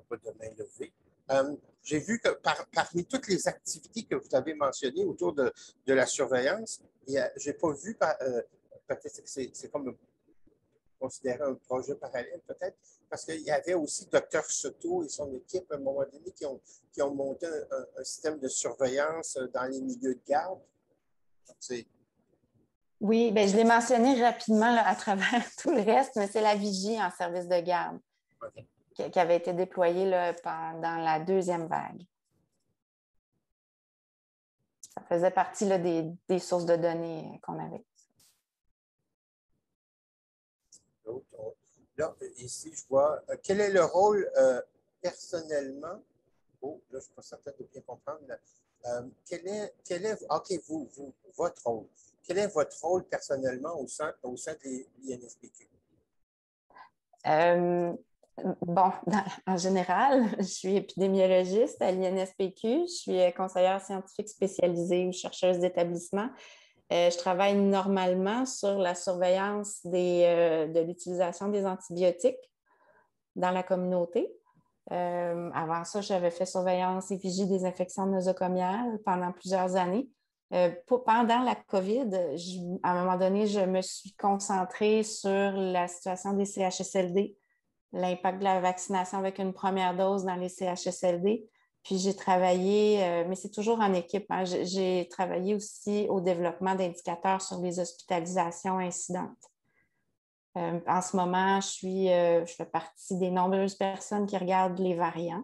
Pas de main levée. J'ai vu que parmi toutes les activités que vous avez mentionnées autour de la surveillance, je n'ai pas vu, peut-être que c'est comme considérer un projet parallèle peut-être? Parce qu'il y avait aussi Dr Soto et son équipe, à un moment donné, qui ont monté un système de surveillance dans les milieux de garde. Oui, bien, je l'ai mentionné rapidement là, à travers tout le reste, mais c'est la vigie en service de garde qui avait été déployée là, pendant la deuxième vague. Ça faisait partie là, des sources de données qu'on avait. Là, ici, je vois, quel est le rôle personnellement? Oh, là, je ne suis pas certain de bien comprendre. Quel est OK, votre rôle. Quel est votre rôle personnellement au sein de l'INSPQ? Bon, en général, je suis épidémiologiste à l'INSPQ. Je suis conseillère scientifique spécialisée ou chercheuse d'établissement. Je travaille normalement sur la surveillance de l'utilisation des antibiotiques dans la communauté. Avant ça, j'avais fait surveillance et vigie des infections nosocomiales pendant plusieurs années. Pendant la COVID, à un moment donné, je me suis concentrée sur la situation des CHSLD, l'impact de la vaccination avec une première dose dans les CHSLD. Puis j'ai travaillé, mais c'est toujours en équipe, hein, j'ai travaillé aussi au développement d'indicateurs sur les hospitalisations incidentes. En ce moment, je fais partie des nombreuses personnes qui regardent les variants.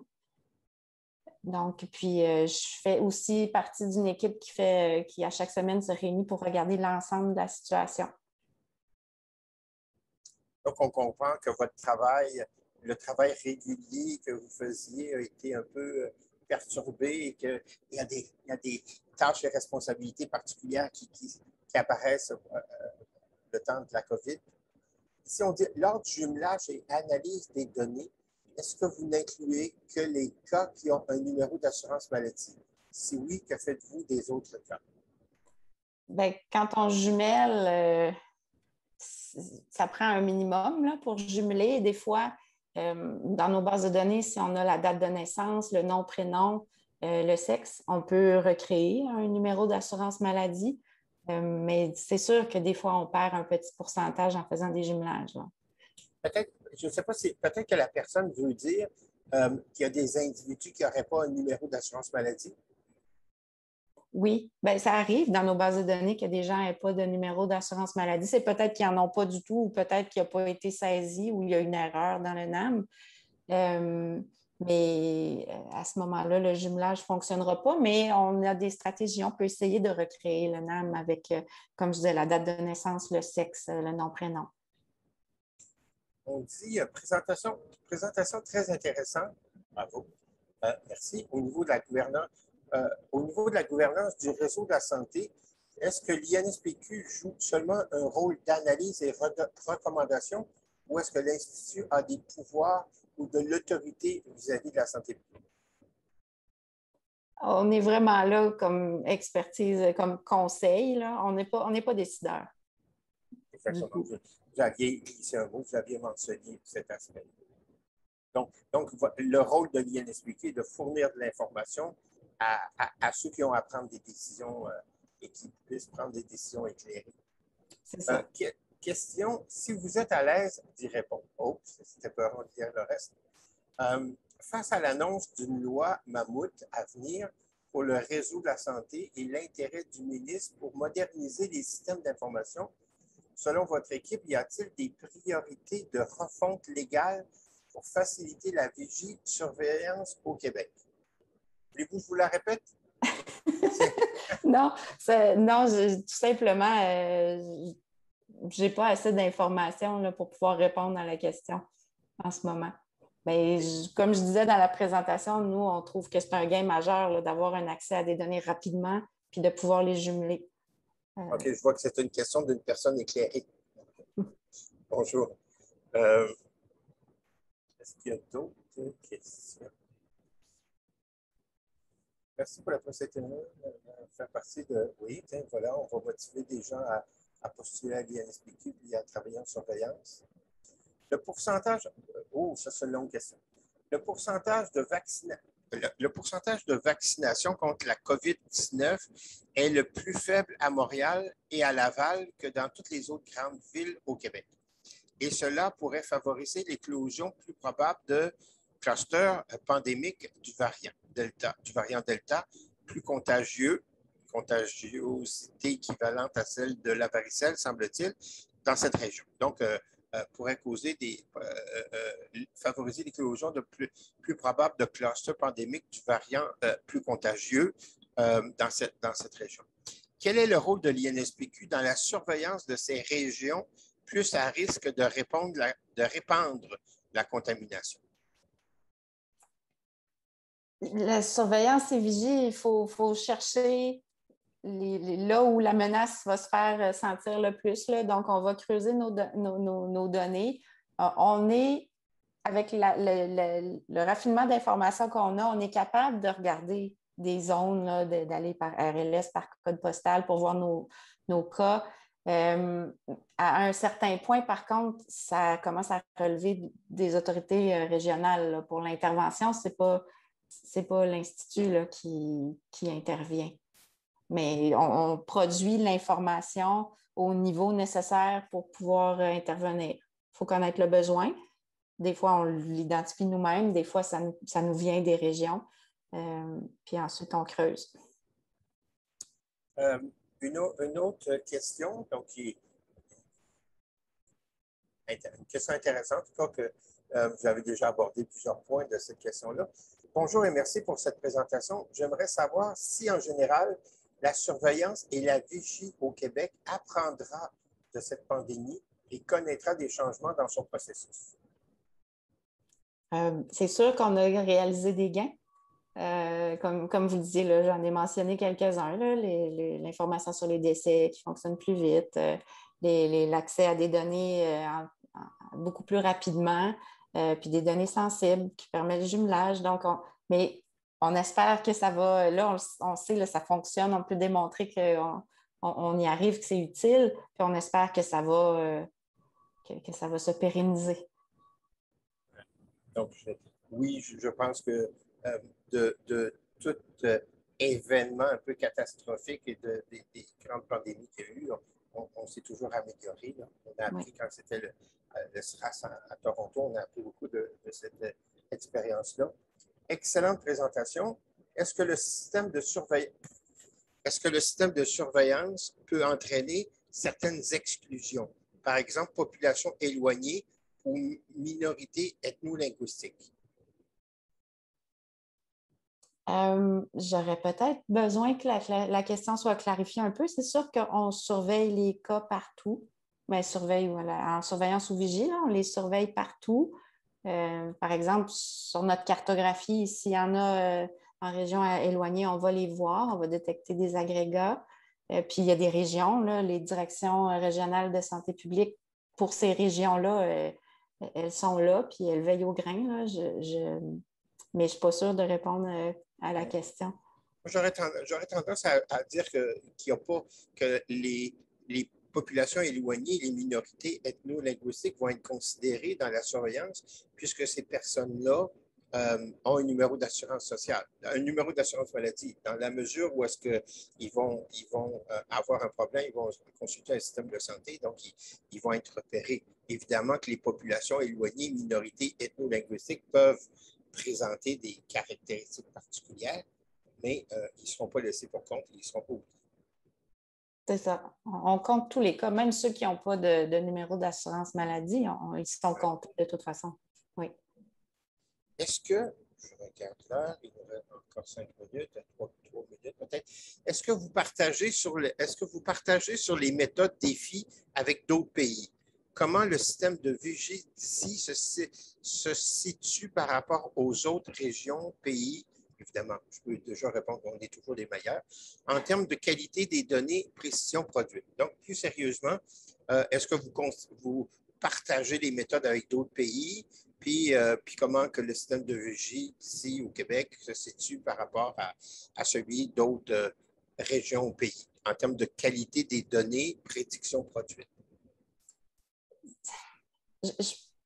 Donc, puis je fais aussi partie d'une équipe qui à chaque semaine se réunit pour regarder l'ensemble de la situation. Donc, on comprend que votre travail, le travail régulier que vous faisiez a été un peu perturbé et qu'il y a des tâches et responsabilités particulières qui apparaissent le temps de la COVID. Si on dit lors du jumelage et analyse des données, est-ce que vous n'incluez que les cas qui ont un numéro d'assurance maladie? Si oui, que faites-vous des autres cas? Bien, quand on jumelle, ça prend un minimum là, pour jumeler. Des fois, dans nos bases de données, si on a la date de naissance, le nom, prénom, le sexe, on peut recréer un numéro d'assurance maladie. Mais c'est sûr que des fois, on perd un petit pourcentage en faisant des jumelages. Peut-être, je ne sais pas si peut-être que la personne veut dire qu'il y a des individus qui n'auraient pas un numéro d'assurance maladie. Oui, bien, ça arrive dans nos bases de données que des gens n'aient pas de numéro d'assurance maladie. C'est peut-être qu'ils n'en ont pas du tout ou peut-être qu'il n'a pas été saisi ou il y a une erreur dans le NAM. Mais à ce moment-là, le jumelage ne fonctionnera pas, mais on a des stratégies. On peut essayer de recréer le NAM avec, comme je disais, la date de naissance, le sexe, le nom-prénom. On dit présentation très intéressante. Bravo. Merci. Au niveau de la gouvernance du réseau de la santé, est-ce que l'INSPQ joue seulement un rôle d'analyse et recommandation ou est-ce que l'Institut a des pouvoirs ou de l'autorité vis-à-vis de la santé publique? On est vraiment là comme expertise, comme conseil. Là. On n'est pas décideur. Exactement. Vous aviez mentionné cet aspect. Donc, le rôle de l'INSPQ est de fournir de l'information à ceux qui ont à prendre des décisions et qui puissent prendre des décisions éclairées. C'est ça. Question, si vous êtes à l'aise d'y répondre. Oh, c'était pas vraiment de dire le reste. Face à l'annonce d'une loi Mammouth à venir pour le réseau de la santé et l'intérêt du ministre pour moderniser les systèmes d'information, selon votre équipe, y a-t-il des priorités de refonte légale pour faciliter la surveillance au Québec? Voulez-vous que je vous la répète? Non, tout simplement, je n'ai pas assez d'informations là, pour pouvoir répondre à la question en ce moment. Mais comme je disais dans la présentation, nous, on trouve que c'est un gain majeur là, d'avoir un accès à des données rapidement puis de pouvoir les jumeler. OK, je vois que c'est une question d'une personne éclairée. Bonjour. Est-ce qu'il y a d'autres questions? Merci pour la procédure. Faire partie de. Oui, tiens, voilà, on va motiver des gens à postuler à l'INSPQ et à travailler en surveillance. Le pourcentage. Oh, ça, c'est une longue question. Le pourcentage de vaccination contre la COVID-19 est le plus faible à Montréal et à Laval que dans toutes les autres grandes villes au Québec. et cela pourrait favoriser l'éclosion plus probable de clusters pandémiques du variant Delta, plus contagieux, contagiosité équivalente à celle de la varicelle, semble-t-il, dans cette région. Donc, pourrait causer favoriser l'éclosion de plus probable de clusters pandémiques du variant plus contagieux dans cette région. Quel est le rôle de l'INSPQ dans la surveillance de ces régions plus à risque de répandre la contamination? La surveillance et vigie, il faut chercher là où la menace va se faire sentir le plus. Là. Donc, on va creuser nos données. On est, avec le raffinement d'informations qu'on a, on est capable de regarder des zones, là, d'aller par RLS, par code postal pour voir nos cas. À un certain point, par contre, ça commence à relever des autorités régionales. Là. Pour l'intervention, ce n'est pas l'Institut là, qui intervient. Mais on produit l'information au niveau nécessaire pour pouvoir intervenir. Il faut connaître le besoin. Des fois, on l'identifie nous-mêmes. Des fois, ça nous vient des régions. Puis ensuite, on creuse. Une autre question, donc, une question intéressante, en tout cas que vous avez déjà abordé plusieurs points de cette question-là. Bonjour et merci pour cette présentation. J'aimerais savoir si, en général, la surveillance et la vigie au Québec apprendra de cette pandémie et connaîtra des changements dans son processus. C'est sûr qu'on a réalisé des gains. Comme vous le disiez, j'en ai mentionné quelques-uns, l'information sur les décès qui fonctionne plus vite, l'accès à des données beaucoup plus rapidement, puis des données sensibles qui permettent le jumelage. Donc, mais on espère que ça va, là, on sait que ça fonctionne, on peut démontrer qu'on y arrive, que c'est utile, puis on espère que ça va se pérenniser. Donc, oui, je pense que de tout événement un peu catastrophique et des grandes pandémies qu'il y a eu, on s'est toujours amélioré. Là. On a appris quand c'était le SRAS à Toronto, on a appris beaucoup de cette expérience-là. Excellente présentation. Est-ce que le système de surveillance peut entraîner certaines exclusions? Par exemple, population éloignée ou minorité ethno-linguistique? J'aurais peut-être besoin que la question soit clarifiée un peu. C'est sûr qu'on surveille les cas partout, mais en surveillance ou vigie, là, on les surveille partout. Par exemple, sur notre cartographie, s'il y en a en région éloignée, on va les voir, on va détecter des agrégats. Puis il y a des régions, là, les directions régionales de santé publique, pour ces régions-là, elles sont là, puis elles veillent au grain. Là. Mais je ne suis pas sûre de répondre à la question. J'aurais tendance à dire qu'il n'y a pas que les populations éloignées, les minorités ethno-linguistiques vont être considérées dans la surveillance puisque ces personnes-là ont un numéro d'assurance sociale, un numéro d'assurance maladie, dans la mesure où est-ce qu'ils vont avoir un problème, ils vont consulter un système de santé, donc ils vont être repérés. Évidemment que les populations éloignées, minorités ethno-linguistiques peuvent présenter des caractéristiques particulières, mais ils ne seront pas laissés pour compte, ils ne seront pas oubliés. C'est ça. On compte tous les cas, même ceux qui n'ont pas de numéro d'assurance maladie, ils sont comptés de toute façon. Oui. Est-ce que, je regarde là, il nous reste encore 5 minutes, 3 minutes peut-être, est-ce que vous partagez sur les méthodes défis avec d'autres pays? Comment le système de vigie d'ici se situe par rapport aux autres régions, pays? Évidemment, je peux déjà répondre qu'on est toujours les meilleurs. En termes de qualité des données, précision produite. Donc, plus sérieusement, est-ce que vous partagez les méthodes avec d'autres pays? Puis comment que le système de vigie ici au Québec se situe par rapport à celui d'autres régions ou pays en termes de qualité des données, prédiction produite?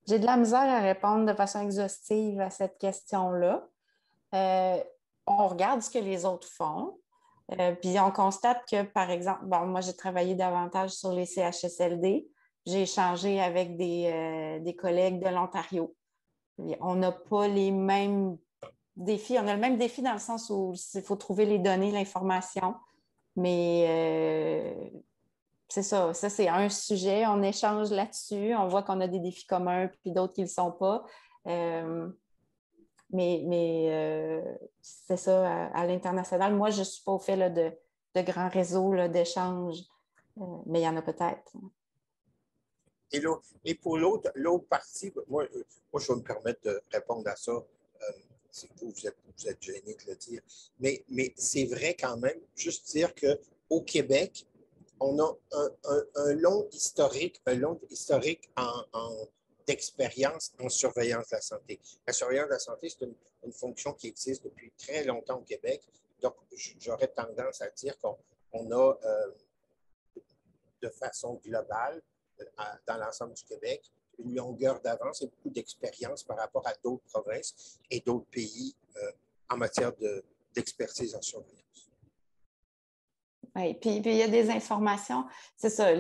J'ai de la misère à répondre de façon exhaustive à cette question-là. On regarde ce que les autres font. Puis on constate que, par exemple, moi j'ai travaillé davantage sur les CHSLD. j'ai échangé avec des collègues de l'Ontario. On n'a pas les mêmes défis. On a le même défi dans le sens où il faut trouver les données, l'information. Mais c'est ça. Ça, c'est un sujet. On échange là-dessus. On voit qu'on a des défis communs puis d'autres qui ne le sont pas. Mais c'est ça, à l'international. Moi, je ne suis pas au fait là, de grands réseaux d'échanges, mais il y en a peut-être. Et pour l'autre partie, moi, je vais me permettre de répondre à ça. Vous êtes gêné de le dire. Mais c'est vrai quand même, juste dire qu'au Québec, on a un long historique d'expérience en surveillance de la santé. La surveillance de la santé, c'est une fonction qui existe depuis très longtemps au Québec. Donc, j'aurais tendance à dire qu'on a, de façon globale, dans l'ensemble du Québec, une longueur d'avance et beaucoup d'expérience par rapport à d'autres provinces et d'autres pays en matière d'expertise en surveillance. Oui, puis il y a des informations, c'est ça,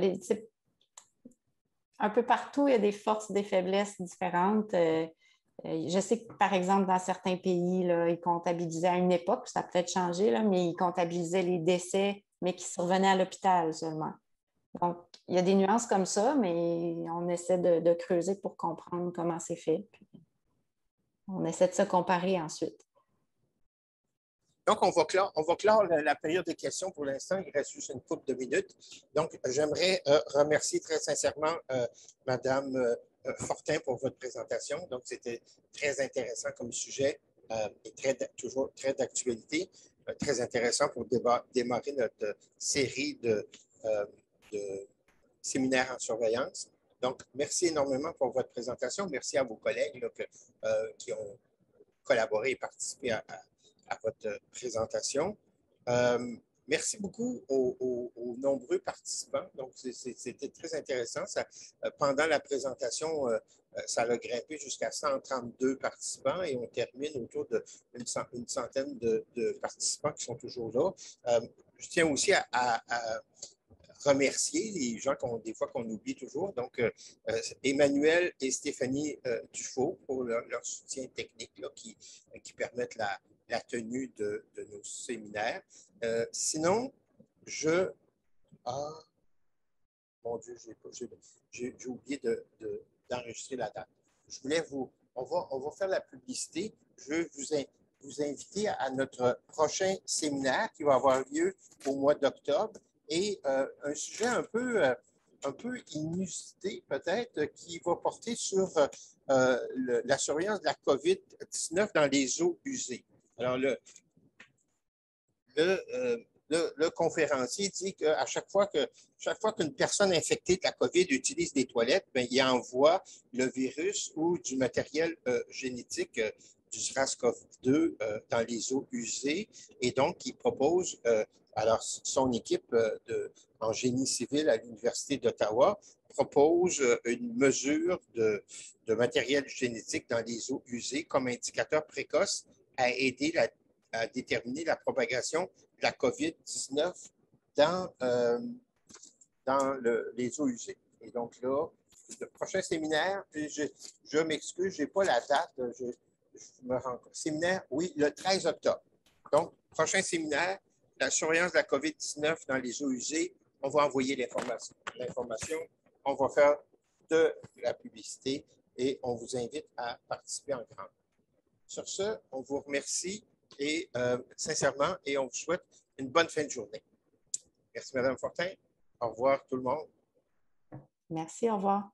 un peu partout, il y a des forces, des faiblesses différentes. Je sais que, par exemple, dans certains pays, là, ils comptabilisaient à une époque, ça a peut-être changé, là, mais ils comptabilisaient les décès, mais qui survenaient à l'hôpital seulement. Donc, il y a des nuances comme ça, mais on essaie de creuser pour comprendre comment c'est fait. Puis on essaie de se comparer ensuite. Donc, on va clore la période de questions pour l'instant. Il reste juste une couple de minutes. Donc, j'aimerais remercier très sincèrement Mme Fortin pour votre présentation. Donc, c'était très intéressant comme sujet et toujours très d'actualité. Très intéressant pour démarrer notre série de séminaires en surveillance. Donc, merci énormément pour votre présentation. Merci à vos collègues là, qui ont collaboré et participé à votre présentation. Merci beaucoup aux nombreux participants. Donc, c'était très intéressant. Pendant la présentation, ça a grimpé jusqu'à 132 participants et on termine autour d'une centaine de participants qui sont toujours là. Je tiens aussi à remercier les gens des fois qu'on oublie toujours. Donc, Emmanuel et Stéphanie Dufault pour leur soutien technique là, qui permettent la tenue de nos séminaires. Sinon, mon Dieu, j'ai oublié d'enregistrer la date. On va faire la publicité. Je veux vous inviter à notre prochain séminaire qui va avoir lieu au mois d'octobre et un sujet un peu inusité peut-être qui va porter sur la surveillance de la COVID-19 dans les eaux usées. Alors, le conférencier dit qu'à chaque fois qu'une personne infectée de la COVID utilise des toilettes, bien, il envoie le virus ou du matériel génétique du SARS-CoV-2 dans les eaux usées. Et donc, il propose, alors son équipe en génie civil à l'Université d'Ottawa propose une mesure de matériel génétique dans les eaux usées comme indicateur précoce à aider à déterminer la propagation de la COVID-19 dans les eaux usées. Et donc là, le prochain séminaire, je m'excuse, je n'ai pas la date, je me rends compte. Séminaire, oui, le 13 octobre. Donc, prochain séminaire, la surveillance de la COVID-19 dans les eaux usées, on va envoyer l'information, on va faire de la publicité et on vous invite à participer en grand. Sur ce, on vous remercie et sincèrement, et on vous souhaite une bonne fin de journée. Merci, Mme Fortin. Au revoir, tout le monde. Merci, au revoir.